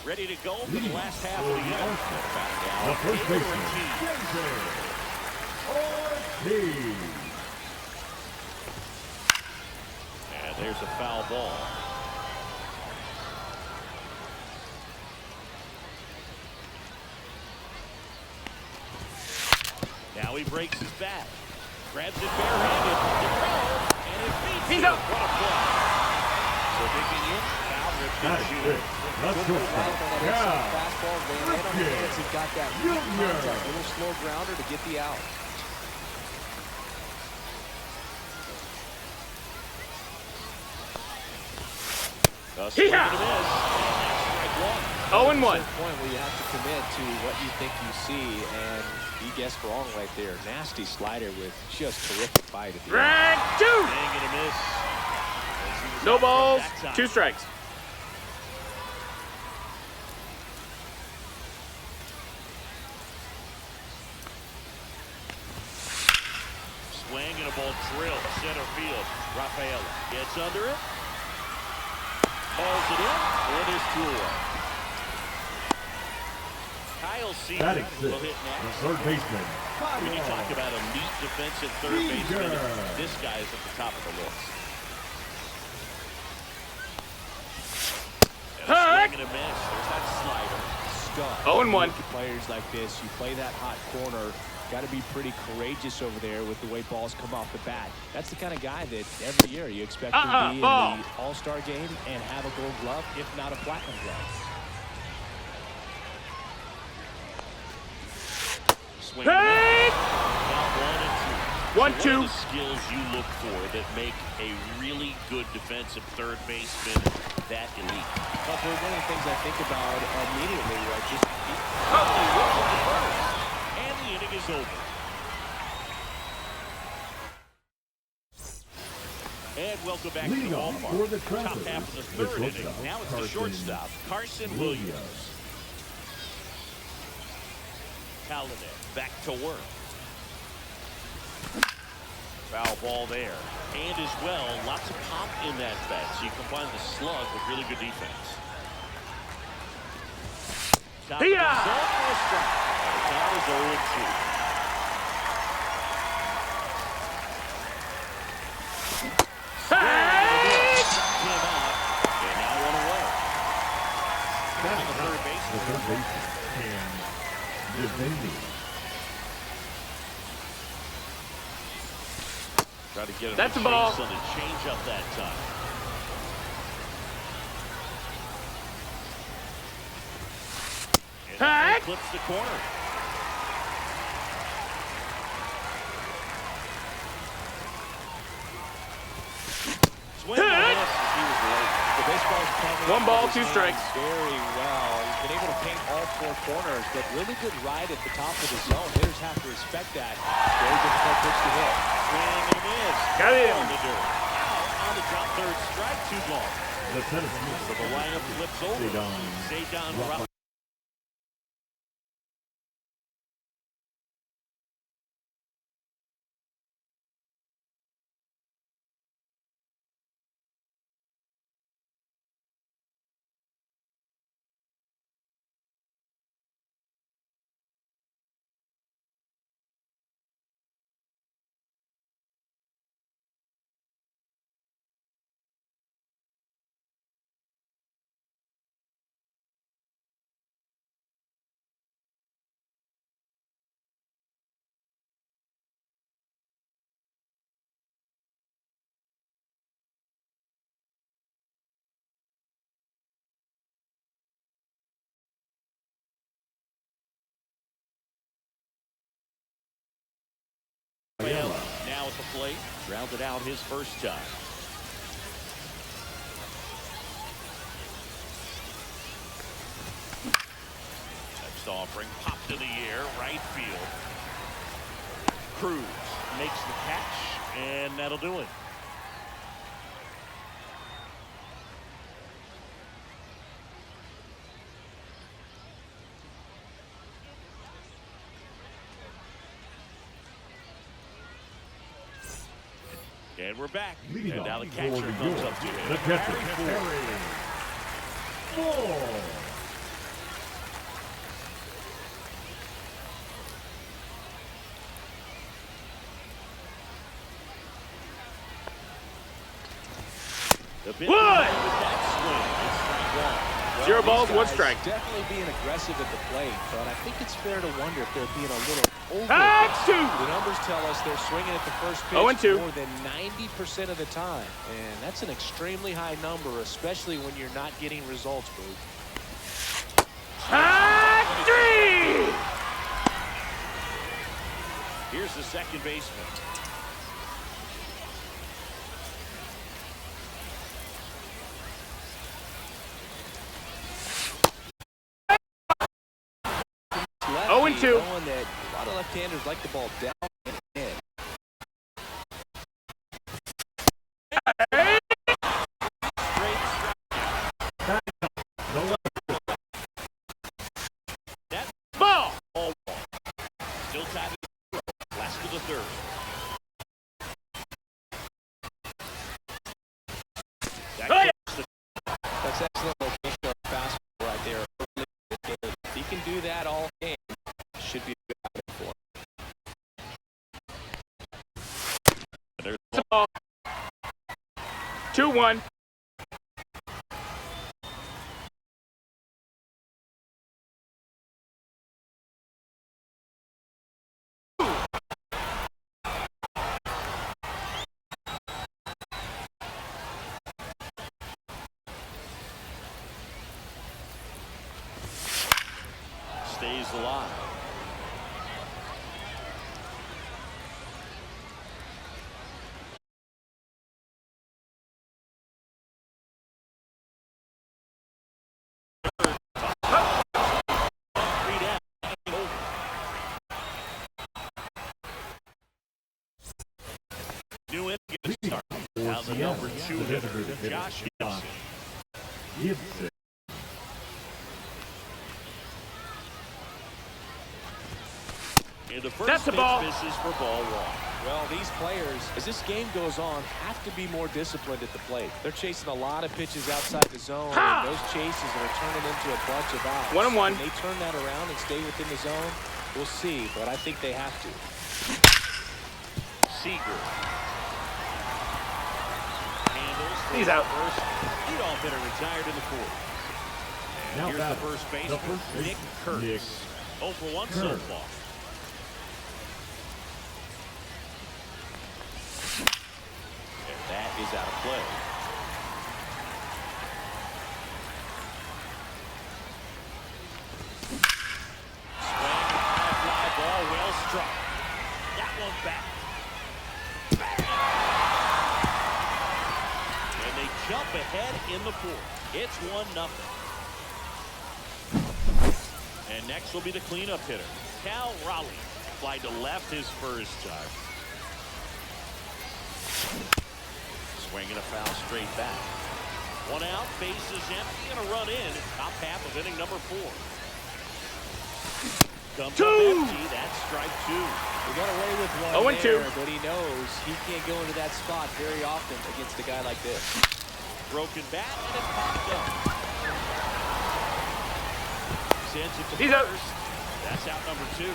Ready to go for the last half of the inning. The first baseman, Ortiz. And there's a foul ball. Now he breaks his bat. Grabs it barehanded. The throw, and it beats He's him. up. What a play. So digging in, foul ripped That in is June. good. That's Good good right stuff. on that Yeah. inside fastball. Ran right on the Rookie. hands and got that Junior. contact. Little slow grounder to get the out. Swing and a miss. And that's strike 1. 0-1. At a point where you have to commit to what you think you see, and he guessed wrong right there. Nasty slider with just terrific bite at the end. Strike 2. Swing and a miss. As he was No out balls. that time. 2 strikes. Swing and a ball drilled center field. Rafaela gets under it. Hauls it in. And there's 2 away. Kyle That is Seager will it. hit The next. third baseman, When you talk about elite defensive third baseman, this guy is at the top of the list. And a swing and and a miss. There's that slider. Stuck. 0-1. Players like this, you play that hot corner. Got to be pretty courageous over there with the way balls come off the bat. That's the kind of guy that every year you expect to be in the All-Star game and have a gold glove, if not a platinum glove. Swing. Hey! Now 1 and 2. 1-2. So what are the skills you look for that make a really good defensive third baseman that elite? But one of the things I think about immediately, just and the inning is over. And welcome back to the Leading off ballpark. for the Top Travelers, half of the the third inning. shortstop, Now it's the shortstop, Carson Williams. Halliday back to work. Foul ball there. And as well, lots of pop in that bat. So you combine the slug with really good defense. Got the result for a strike. The count is 0-2. Hey! Came out, and now one away. That's On the third base. the third baseman, Cam Devaney. Try to get him That's to a ball. change something, change up that time. And Hey! that clips the corner. Swing and a miss as he was late. the baseball's coming 1 ball, with 2 his strikes. hands very well. He's been able to paint all 4 corners, but really good ride at the top of the zone. Hitters have to respect that. Very difficult pitch to hit. Swing and a miss. Got him. On the dirt. Out on the drop, third strike, 2 gone. The tennis So the lineup flips over. Zaydan Rock. Now at the plate, grounded out his first time. Next offering, popped in the air, right field. Cruz makes the catch, and that'll do it. And we're back. Leading And now off the for catcher New comes York, up to him. the catcher, Ball. The big Wood! with that swing. It's strike 1. 0 balls, these 1 guys strike. Definitely being aggressive at the plate, but I think it's fair to wonder if they're being a little over. H2. The numbers tell us they're swinging at the first pitch 0-2. more than 90% of the time, and that's an extremely high number, especially when you're not getting results, Boo. H3. Here's the second baseman. Lefty, 0-2. knowing that a lot of left-handers like the ball down and in. Straight strike. That Ball. ball one. Still tied at 0. Last of the third. That Oh, yeah. gets the That's excellent location on the fastball right there. If he can do that all game, should be a good outing for him. there's It's a ball. 2-1. stays alive. New inning gets started. Now the number 2 hitter, Josh Gibson. And the first pitch misses for ball 1. Well, these players, as this game goes on, have to be more disciplined at the plate. They're chasing a lot of pitches outside the zone, and those chases are turning into a bunch of outs. 1-1. Can they turn that around and stay within the zone? We'll see, but I think they have to. Seager. He's out. First leadoff hitter retired in the 4th. And here's the first baseman, Nick Kurtz. 0 for 1 so far. And that is out of play. Swing, fly ball, well struck. That one back. Jump ahead in the 4th. It's 1-0. And next will be the cleanup hitter, Cal Raleigh. Fly to left his first time. Swinging a foul straight back. 1 out, bases empty, and a run in. Top half of inning number 4. Comes up empty. That's strike 2. He got away with one there, but he knows he can't go into that spot very often against a guy like this. Broken bat, and it's popped up. Sends it to first. That's out number 2.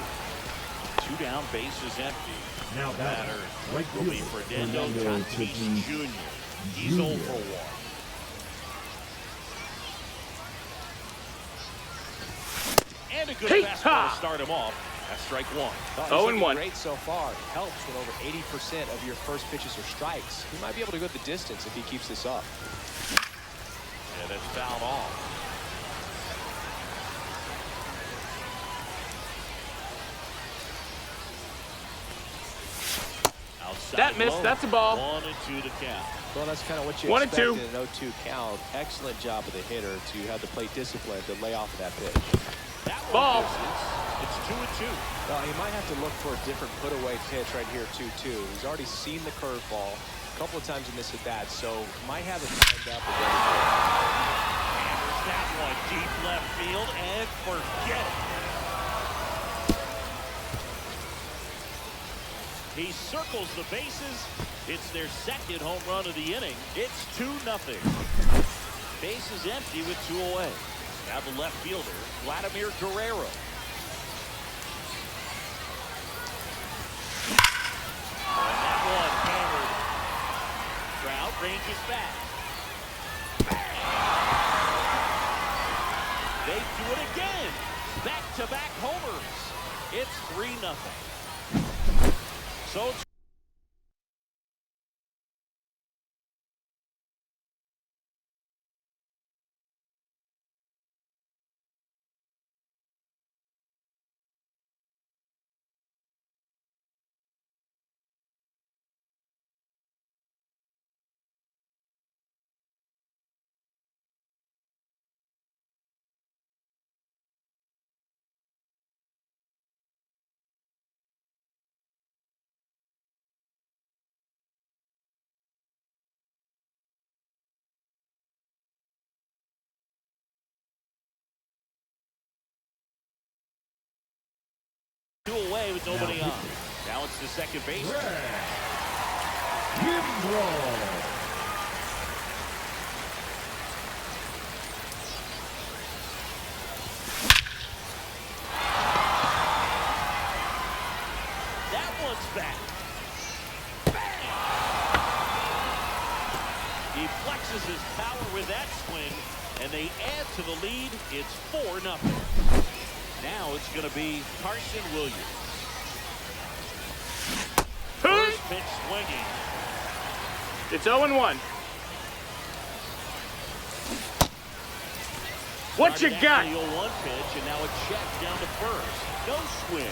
2 down, bases empty. Now batter will be Fernando Tatis Jr. He's 0 for 1. And a good fastball to start him off. That's strike 1. 0-1. Great so far. It helps when over 80% of your first pitches are strikes. He might be able to go the distance if he keeps this up. And it's fouled off. Outside that missed. That's a ball. 1-2 to count. Well, that's kind of what you expect in an 0-2 count. Excellent job of the hitter to have the plate discipline to lay off of that pitch. That ball. It's 2-2. Well, he might have to look for a different put-away pitch right here, 2-2. He's already seen the curveball a couple of times in this at-bat, so might have it lined up. Hammers that one deep left field, and forget it. He circles the bases. It's their second home run of the inning. It's 2-0. Bases empty with 2 away. Now the left fielder, Vladimir Guerrero. And that one hammered. Trout ranges back. They do it again. Back-to-back homers. It's 3-0. So away with nobody on. Now it's the second base. That one's back. He flexes his power with that swing, and they add to the lead. It's 4-0. Now it's going to be Carson Williams. First pitch swinging. It's 0-1. What you got? 0-1 pitch, and now a check down to first. No swing.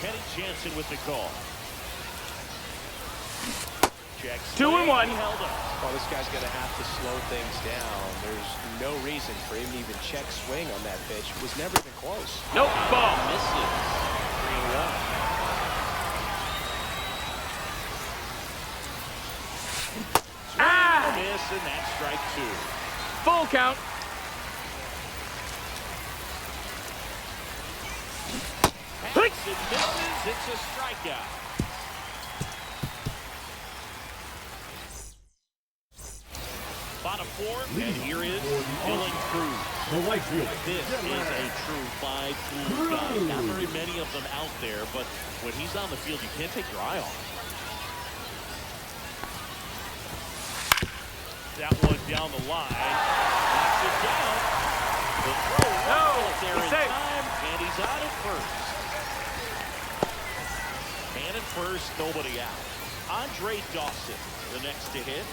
Kenny Jansen with the call. Check. 2-1. Held up. Well, this guy's going to have to slow things down. There's no reason for him to even check swing on that pitch. It was never even close. Nope, ball. Misses. 3-1. Ah! Miss, and that's strike 2. Full count. Hits and misses. It's a strikeout. Bottom 4, and here is Dylan Cruz. The right fielder. This is a true five-tool guy. Not very many of them out there, but when he's on the field, you can't take your eye off him. That one down the line. Knocks it down. The throw right there in time, and he's on at first. Man at first, nobody out. Andre Dawson, the next to hit.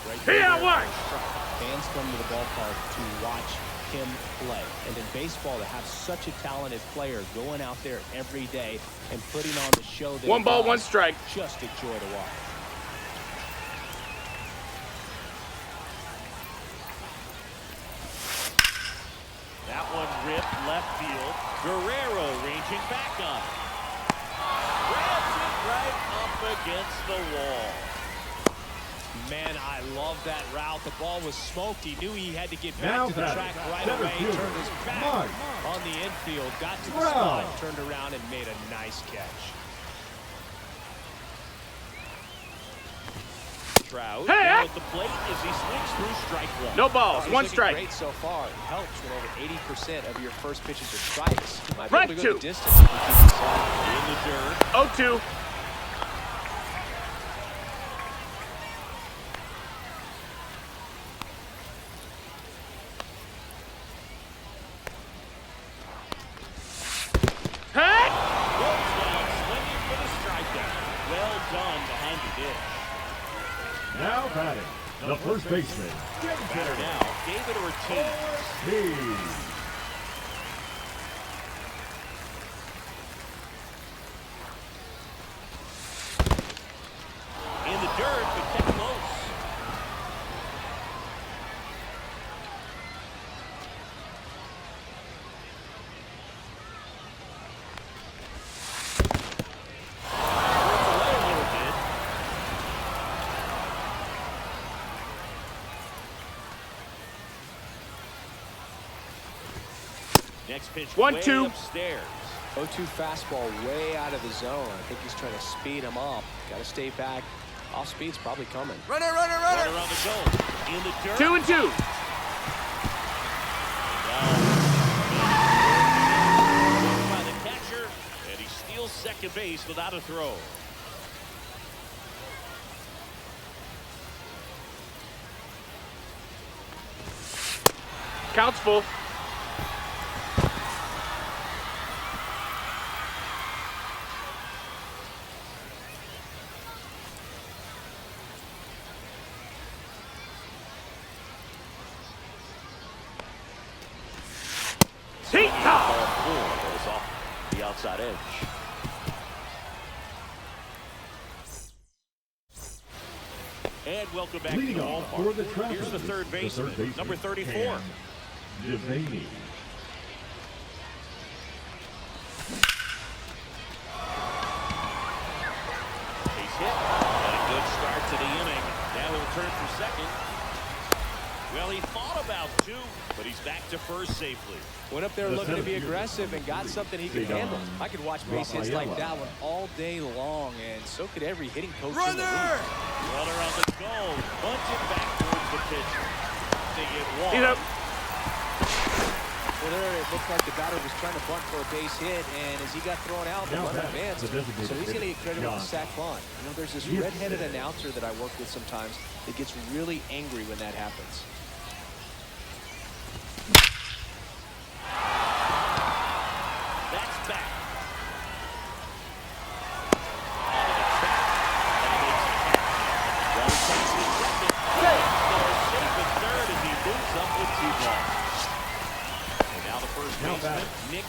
Right there. Fans come to the ballpark to watch him play. And in baseball, to have such a talented player going out there every day and putting on the show that 1 ball, 1 strike. Just a joy to watch. That one ripped left field. Guerrero ranging back on it. Grabs it right up against the wall. Man, I love that route. The ball was smoked. He knew he had to get back Now to the track right center away. fielder, Turned his back Mark. on the infield. Got to the Wow. spot, turned around, and made a nice catch. Trout Hey, down at the plate as he swings through strike 1. No balls, He's 1 looking strike. great so far. It helps when over 80% of your first pitches are strikes. You might be Right able to go to. the distance if you keep it solid. In the dirt. 0-2. Hey! Goes down swinging for the strikeout. Well done behind the dish. Now batting, the first baseman. Batter now, David Ortiz. Ortiz. In the dirt, but kept close. Ripped away a little bit. Next pitch 1-2. way upstairs. 0-2 fastball way out of the zone. I think he's trying to speed him up. Got to stay back. Off speed's probably coming. Runner on the goal. In the dirt. 2-2. By the catcher, and he steals second base without a throw. Counts full. Ball full goes off the outside edge. And welcome back to the Leading off for ballpark. the Travelers, Here's the third baseman, number 34. Cam Devaney. He's hit. And a good start to the inning. Now he'll turn for second. Well, he thought about 2, but he's back to first safely. Went up there looking to be aggressive and got something he could handle. I could watch base hits like that one all day long, and so could every hitting coach in the league. Runner on the goal. Bunted back towards the pitcher. They get one. He's up. Well, there it looked like the batter was trying to bunt for a base hit, and as he got thrown out, the Now runner batting, advanced. the designated So he's going to get credit with the John. sac bunt. You know, there's this Yes, red-headed sir. announcer that I work with sometimes that gets really angry when that happens. That's back. Onto the track. That makes it happen. Runner takes his second. Scores safe at third as he moves up with 2 balls.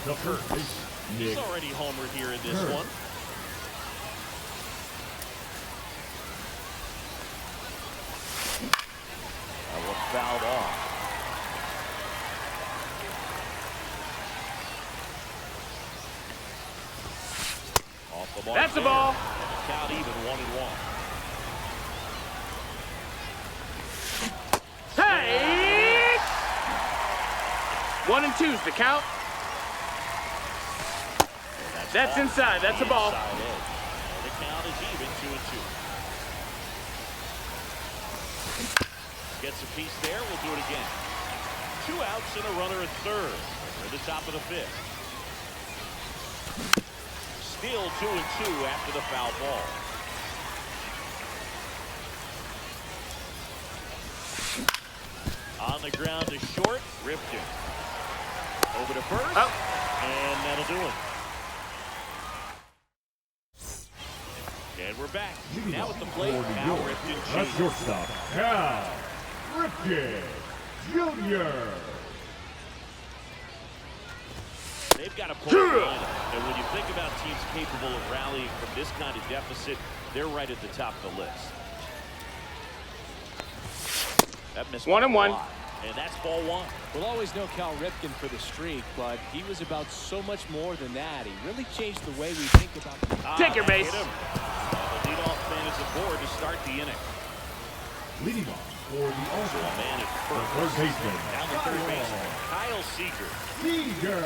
The first baseman, He's Nick. already homered here in this one. That one fouled off. Off the mark. That's the ball. And the count even 1-1. Hey! 1 and 2's the count. That's inside. That's a ball. Inside edge. And the count is even 2-2. Gets a piece there. We'll do it again. 2 outs and a runner at third. We're at the top of the 5th. Still 2-2 after the foul ball. On the ground to short. Ripken. Over to first. Oh. And that'll do it. And we're back. Now at the plate, Cal Ripken That's Jr. shortstop, Cal Ripken Jr. They've got a pull lineup. And when you think about teams capable of rallying from this kind of deficit, they're right at the top of the list. That missed 1 and 1. And that's ball 1. We'll always know Cal Ripken for the streak, but he was about so much more than that. He really changed the way we think about the Take your base. The leadoff man is aboard to start the inning. Leading off for the So a All-Star, man at the first. third baseman, Down the third baseman, Kyle Seager. Seager.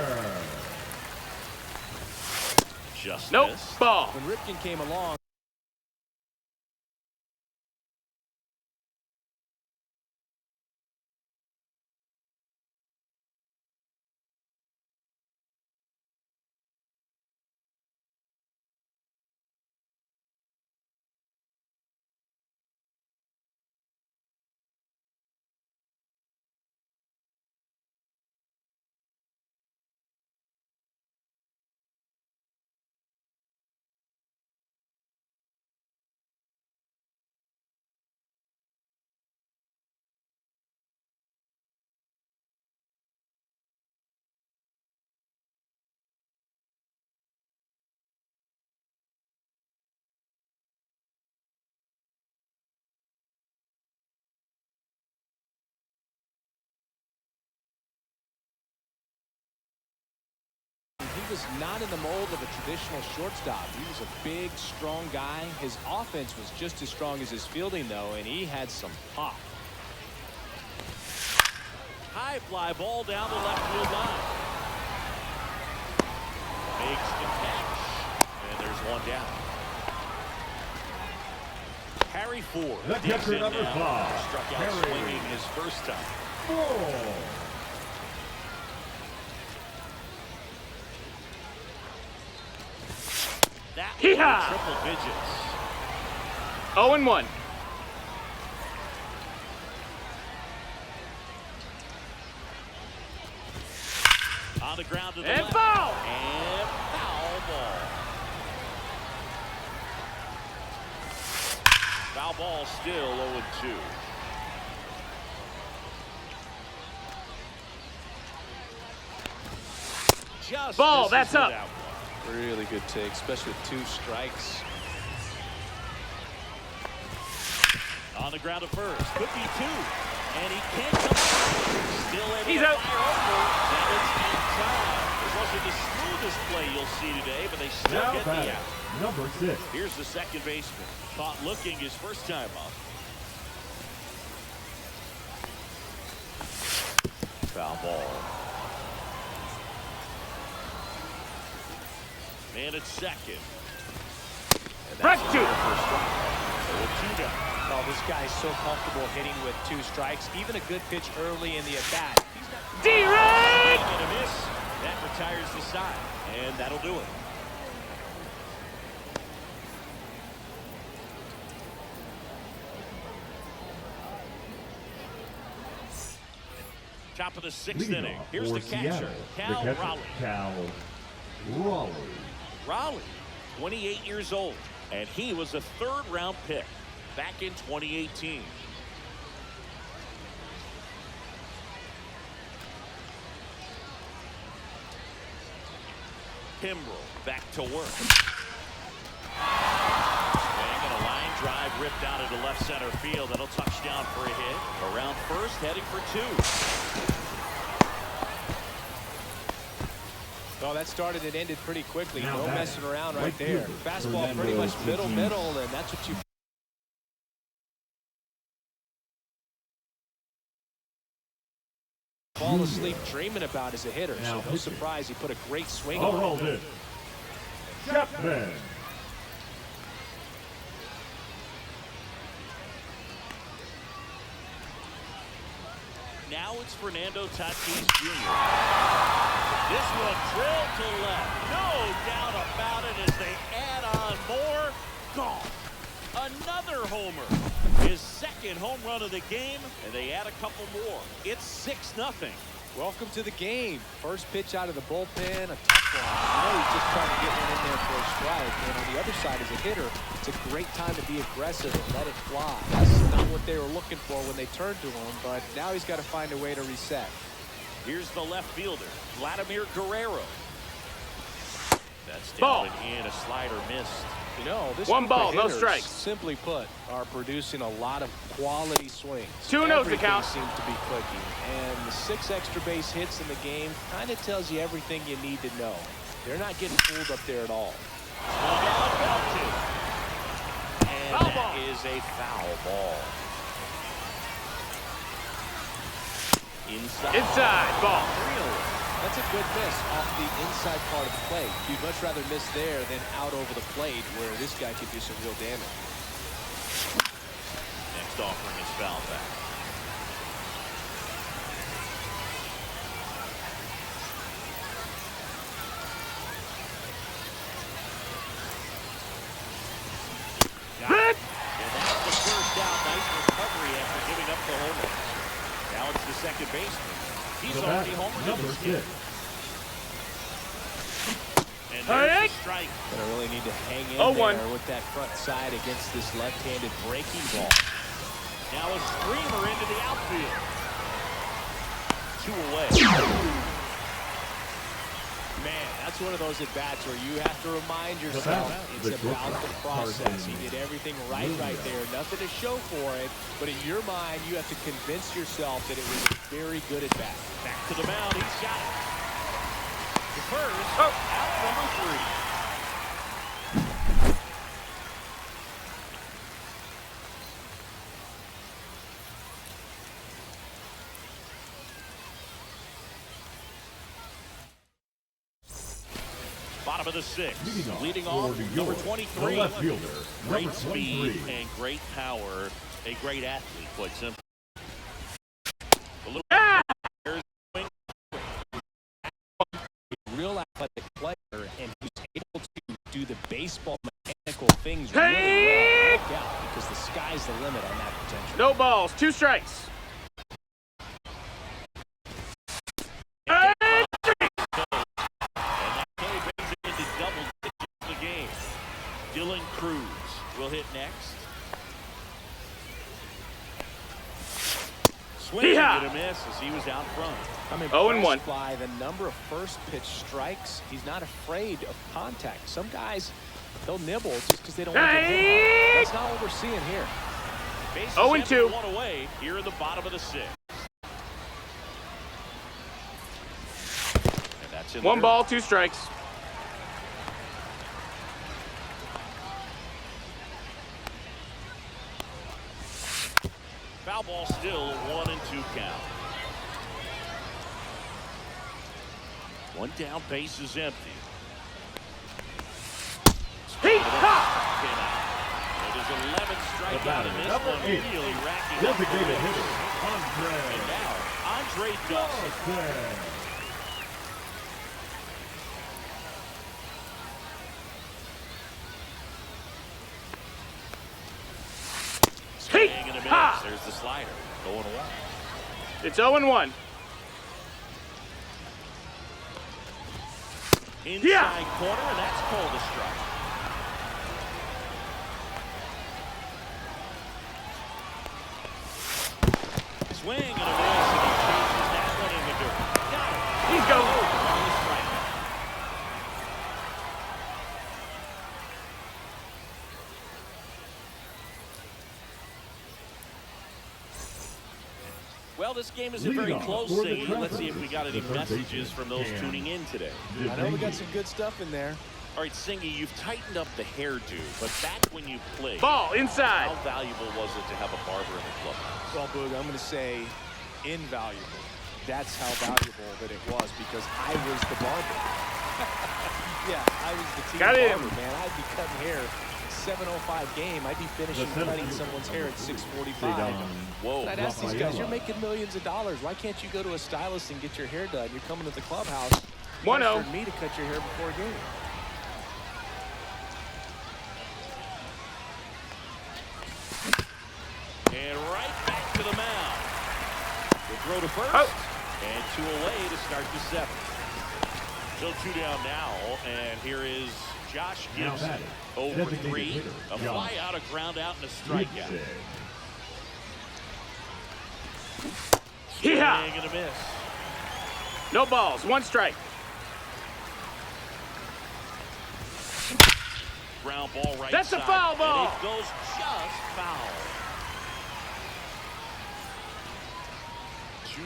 Just Nope. missed. Ball. When Ripken came along, he was not in the mold of a traditional shortstop. He was a big, strong guy. His offense was just as strong as his fielding, though, and he had some pop. High fly ball down the left field line. Makes the catch. And there's one down. Harry Ford. The digs catcher, in number now. 5, Struck out Harry swinging his first time. Ford. That was Hee-haw! triple digits. 0 and 1. On the ground to the And left. foul. And foul ball. Foul ball still 0-2. Just Ball, misses that's with up. that one. Really good take, especially with 2 strikes. On the ground at first. Could be 2. And he can't come back. Still able He's to out. fire over. And it's in time. It wasn't the smoothest play you'll see today, but they still Now get the batting, out. number 6, Here's the second baseman. Caught looking his first time up. Foul ball. Man at second. And Strike that's 2. a first strike. So a 2 down. Oh, this guy's so comfortable hitting with 2 strikes. Even a good pitch early in the at-bat. D-Ray! And a miss. That retires the side. And that'll do it. Top of the 6th leading inning. off Here's for the catcher, Seattle, Cal the catcher, Raleigh. Cal Raleigh. Raleigh, 28 years old, and he was a 3rd-round pick back in 2018. Kimbrel back to work. Swing and a line drive ripped out into left center field. That'll touch down for a hit. Around first, heading for 2. Well, that started and ended pretty quickly. Now No that messing around right right there. fielder, Fastball pretty Fernando much Tatis. middle, and that's what you fall asleep dreaming about as a hitter. Now So no pitching. surprise he put a great swing All on rolled it. in. Chapman. Now it's Fernando Tatis Jr. This one drilled to left. No doubt about it as they add on more. Gone. Another homer. His second home run of the game, and they add a couple more. It's 6-0. Welcome to the game. First pitch out of the bullpen, a tough one. You know he's just trying to get one in there for a strike. And on the other side, as a hitter, it's a great time to be aggressive and let it fly. That's not what they were looking for when they turned to him, but now he's got to find a way to reset. Here's the left fielder, Vladimir Guerrero. That's Ball. down and in. A slider missed. You know, this One group of ball, no hitters, strikes. simply put, are producing a lot of quality swings. 2 no's to Everything count. seems to be clicking, and the 6 extra base hits in the game kind of tells you everything you need to know. They're not getting fooled up there at all. And Foul that ball. is a foul ball. Inside, ball. That's a good miss off the inside part of the plate. You'd much rather miss there than out over the plate where this guy could do some real damage. Next offering is foul back. Got it. And that's the first down. Nice recovery after giving up the homer. Now it's the second baseman. He's The already batter, homered in number this game. 6. And there's the strike. But I really need to hang in 0-1. there with that front side against this left-handed breaking ball. Now a screamer into the outfield. 2 away. Man, that's one of those at-bats where you have to remind yourself it's the about good the process. He did everything right there. Nothing to show for it. But in your mind, you have to convince yourself that it was a very good at-bat. Back to the mound. He's got it. The first. Out number 3. Bottom of the 6th. Leading off, number 23. The left fielder, Great number speed 23. and great power. A great athlete, quite simply. A little Real athletic player, and who's able to do the baseball mechanical things really well. Look out, because the sky's the limit on that potential. No balls, 2 strikes. Dylan Cruz will hit next. Swing and a miss as he was out front. I'm 0-1. impressed by the number of first pitch strikes. He's not afraid of contact. Some guys, they'll nibble just because they don't want to get hit. That's not what we're seeing here. Bases 0-2. 1 away here in the bottom of the 6th. And that's in 1 ball, 2 strikes. Foul ball still 1-2 count. 1 down, base is empty. There's 11 strikeout in this number one, 8. really racking up. Designated hitter, Andre. And now, Andre Dawson. Swing and a miss. There's the slider going away. It's 0-1. Inside corner, and that's called a strike. Swing and a miss, and he chases that one in the dirt. Got it. He's going. On the strike. Well, this game isn't Leading very off close, for the Siggy. Let's see if we got any the third messages from those baseman, tuning in today. I know we got some good stuff in there. All right, Singy, you've tightened up the hairdo, but back when you played, Ball inside. how valuable was it to have a barber in the clubhouse? Well, Boog, I'm going to say invaluable. That's how valuable that it was because I was the barber. Yeah, I was the team Got him. barber, man. I'd be cutting hair at 7:05 game. I'd be finishing cutting someone's hair at 6:45. Whoa. And I'd ask these guys, you're making millions of dollars. Why can't you go to a stylist and get your hair done? You're coming to the clubhouse. 1-0. For me to cut your hair before a game. And right back to the mound. The throw to first. Oh. And 2 away to start the 7th. Still 2 down now. And here is Josh Now Gibson. batting, 0 for designated 3. hitter, A Josh fly out, a ground out, and a strikeout. Gibson. Yeah. Swing and a miss. No balls. 1 strike. Ground ball right That's a side, foul ball. And it goes just foul.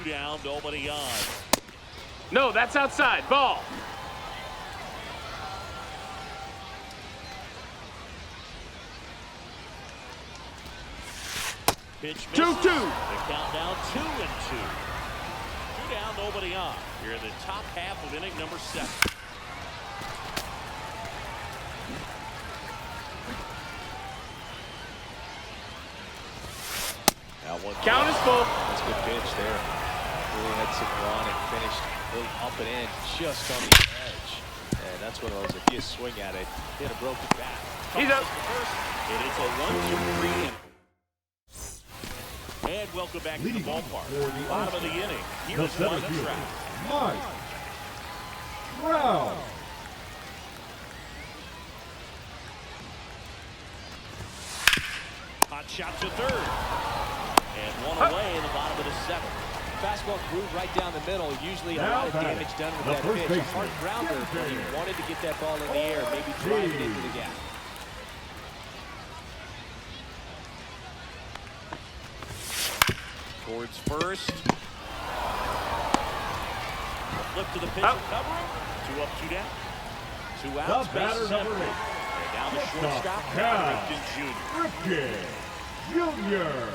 2 down, nobody on. No, that's outside. Ball. Pitch 2-2. misses. The count down 2-2. 2 down, nobody on. Here in the top half of inning number 7. Now one Count is full. That's a good pitch there. Really had some run and finished a little up and in just on the edge. And that's one of those, if you swing at it, hit a broken bat. He's up. And it's a 1-2-3 inning. And welcome back to the Leading off ballpark. for the Bottom of the All-Star, inning. the Here's center one to fielder, track. Mike Brown. Hot shot to third. And 1 away in the bottom of the 7th. Fastball groove right down the middle. Usually a Now lot of batting, damage done with the that first pitch. A baseman, hard grounder, but he Gibson. wanted to get that ball in the air, maybe drive it into the gap. Towards first. A flip to the pitch Out. and cover him. 2 up, 2 down. 2 The outs, batter bases number empty. 8. And down the Shortstop, shortstop, Cal. Ripken Jr. Ripken Jr.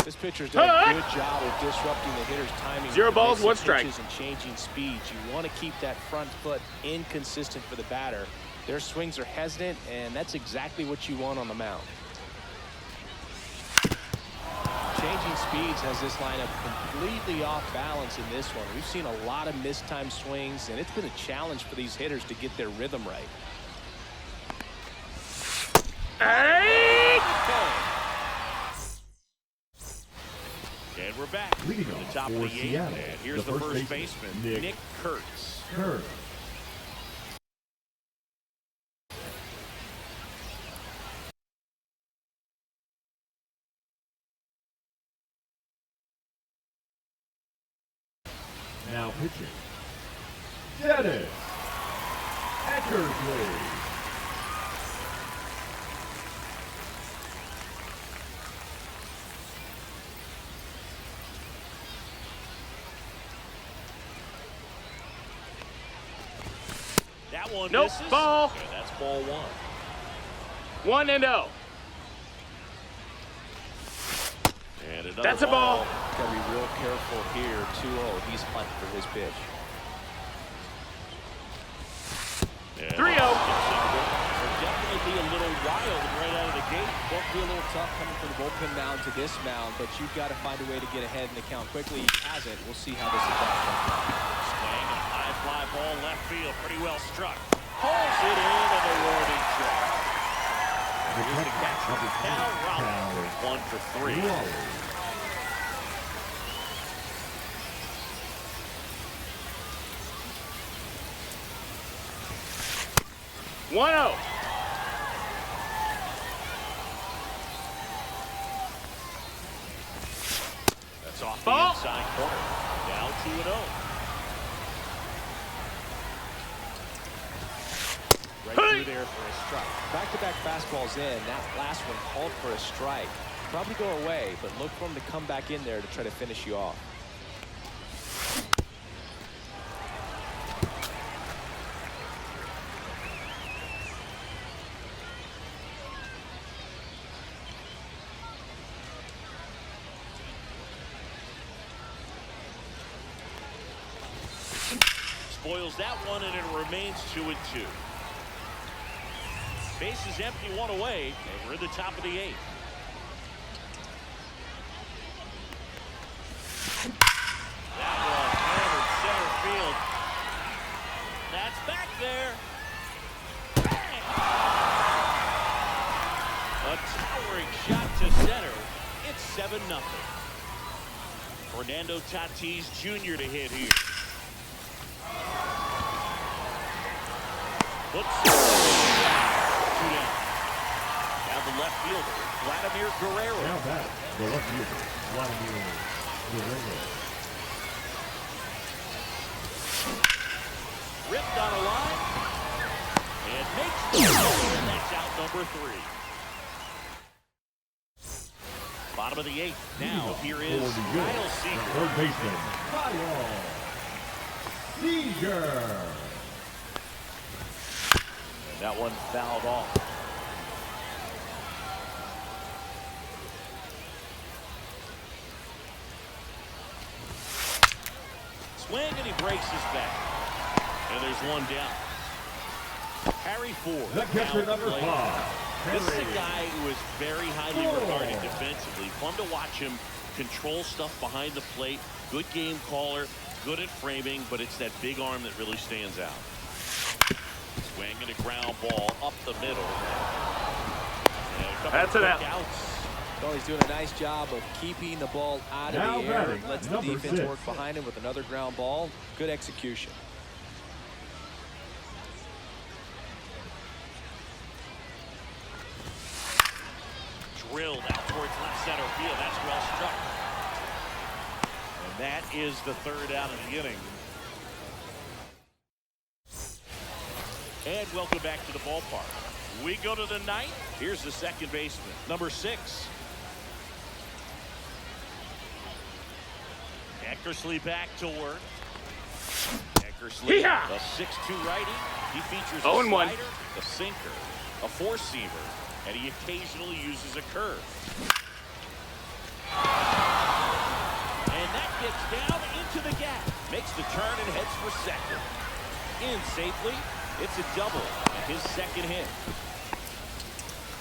This pitcher's done a good job of disrupting the hitter's timing. 0 balls, Mixing 1 strike. pitches and changing speeds. You want to keep that front foot inconsistent for the batter. Their swings are hesitant, and that's exactly what you want on the mound. Changing speeds has this lineup completely off balance in this one. We've seen a lot of mistimed swings, and it's been a challenge for these hitters to get their rhythm right. Hey! And we're back Leading to the off top of for the 8th. Seattle, And here's the first baseman, Nick Kurtz. Kurtz. Now pitching, Dennis Eckersley. That one Nope, misses. ball. And that's ball 1. 1-0. And another That's a ball. Got to be real careful here. 2-0. He's hunting for his pitch. And 3-0. Will definitely be a little wild right out of the gate. Won't be a little tough coming from the bullpen mound to this mound, but you've got to find a way to get ahead in the count quickly. He has it. We'll see how this is done. Swing, a high fly ball left field, pretty well struck. Pulls it in on the warning track. Here's the catcher, Cal Raleigh, 1 for 3. Raleigh. 1-0. That's off Ball. the inside corner. Now 2-0. Right through there for a strike. Back-to-back fastballs in. That last one called for a strike. Probably go away, but look for him to come back in there to try to finish you off. Spoils that one, and it remains 2-2. Base is empty, one away, and we're at the top of the 8th. That one hammered center field. That's back there. Bang! A towering shot to center. It's 7-0. Fernando Tatis Jr. to hit here. Puts it down. Now the left fielder, Vladimir Guerrero. Now back, the left fielder, Vladimir Guerrero. Ripped on a line. And makes the play, and that's out number 3. Bottom of the 8th. Now here is Kyle Seager. Third baseman, Kyle Seager. That one fouled off. Swing, and he breaks his back. And there's one down. Harry Ford. The catcher, number 5. This is a guy who is very highly regarded defensively. Fun to watch him control stuff behind the plate. Good game caller, good at framing, but it's that big arm that really stands out. Swinging a ground ball up the middle. That's it out. Well, he's doing a nice job of keeping the ball out of the air. Lets the defense work behind him with another ground ball. Good execution. Drilled out towards left center field. That's well struck. And that is the 3rd out of the inning. And welcome back to the ballpark. We go to the 9th. Here's the second baseman, number 6. Eckersley back to work. Eckersley, a 6'2 righty. He features a slider, a sinker, a four-seamer, and he occasionally uses a curve. And that gets down into the gap. Makes the turn and heads for second. In safely. It's a double, and his second hit.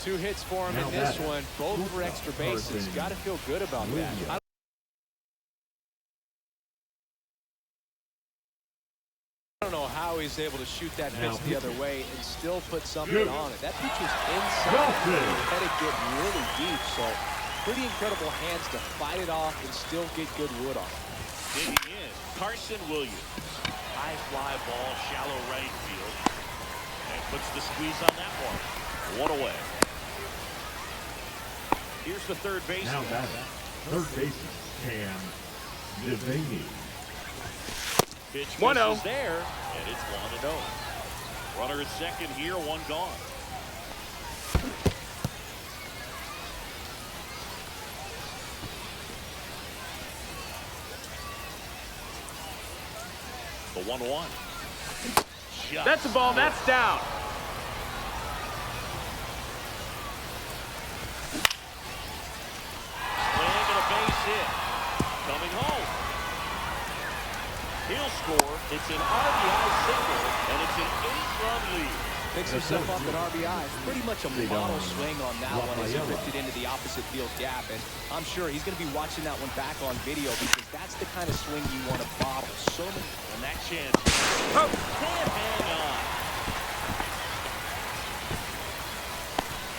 2 hits for him in this one, both for extra bases. Got to feel good about that. I don't know how he's able to shoot that pitch the other way and still put something on it. That pitch was inside. He had it get really deep, so pretty incredible hands to fight it off and still get good wood on it. Digging in, Carson Williams. High fly ball, shallow right field. And puts the squeeze on that one. One away. Here's the third baseman. Now batting, third baseman, Cam Devaney. Pitch misses there, and it's 1-0. Runner at second here, one gone. The 1-1. That's a ball. That's down. Swing and a base hit. Coming home. He'll score. It's an RBI single, and it's an 8-run lead. Picks himself up at RBI. Pretty much a model swing on that one as he ripped it into the opposite field gap. And I'm sure he's going to be watching that one back on video because that's the kind of swing you want to bottle. So many. And that chance can't hang on.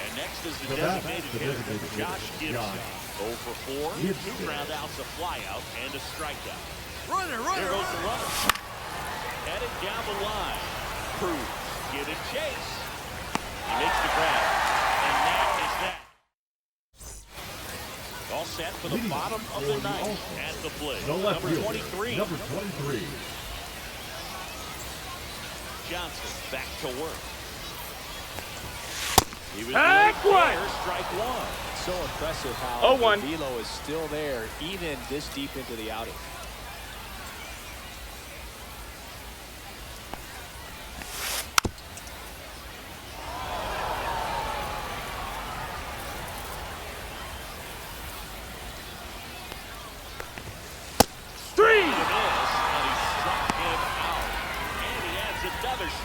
And next is the designated hitter, Josh Gibson. 0 for 4, 2 groundouts, a flyout, and a strikeout. Runner. Here goes the runner. Headed down the line. Cruz. Giving chase. He makes the grab. And that is that. All set for the bottom of the ninth at the plate. Number 23. Number 23. Johnson back to work. He was Strike one. strike one. So impressive how 0-1. the velo is still there even this deep into the outing.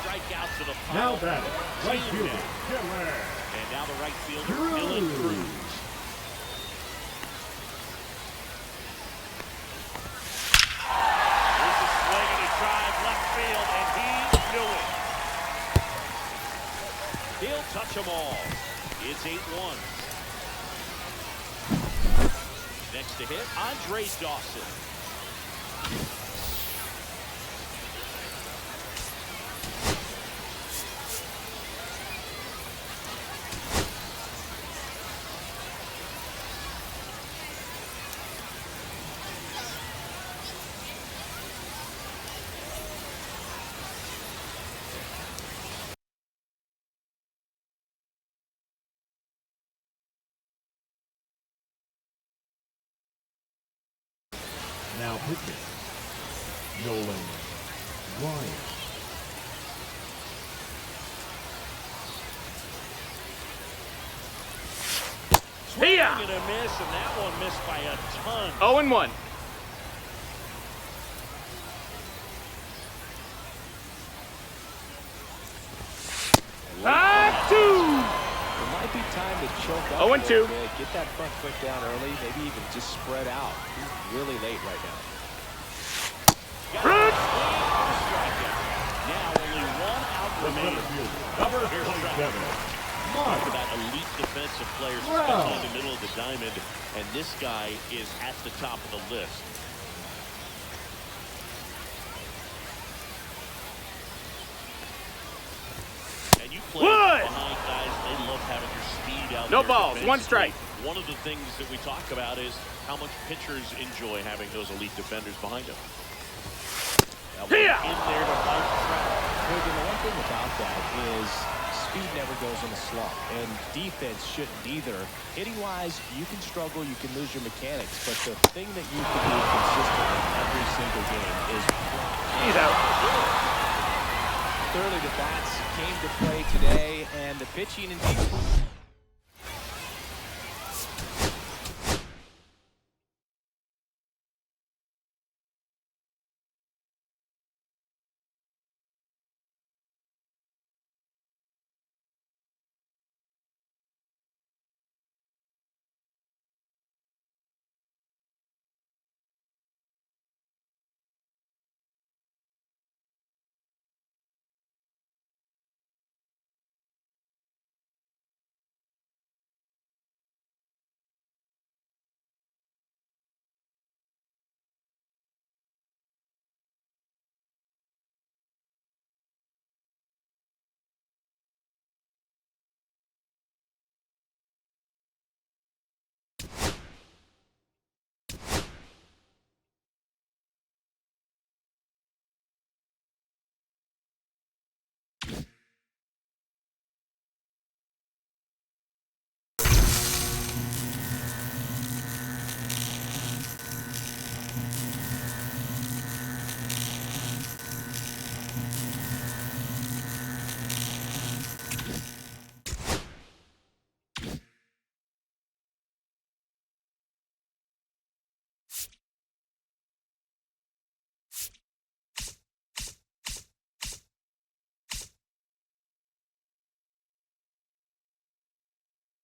Strikeout to the pile. Now batting, right fielder, Killer. And now the right fielder, Dylan Cruz. Here's a swing and a drive left field, and he knew it. He'll touch them all. It's 8-1. Next to hit, Andre Dawson. Now pitching, Nolan Ryan. Swing and a miss, and that one missed by a ton. 0-1. It might be time to choke up 0-2. a little bit, get that front foot down early, maybe even just spread out. He's really late right now. Now only one out remaining. Number Here's 27. Talk about elite defensive players, especially in the middle of the diamond, and this guy is at the top of the list. And you play behind guys, they love having your speed out No there balls, one strike. One of the things that we talk about is how much pitchers enjoy having those elite defenders behind them. In there to fight the track. The one thing about that is speed never goes in a slump, and defense shouldn't either. Hitting-wise, you can struggle, you can lose your mechanics, but the thing that you can do consistently every single game is He's out. clearly the bats came to play today, and the pitching and defense.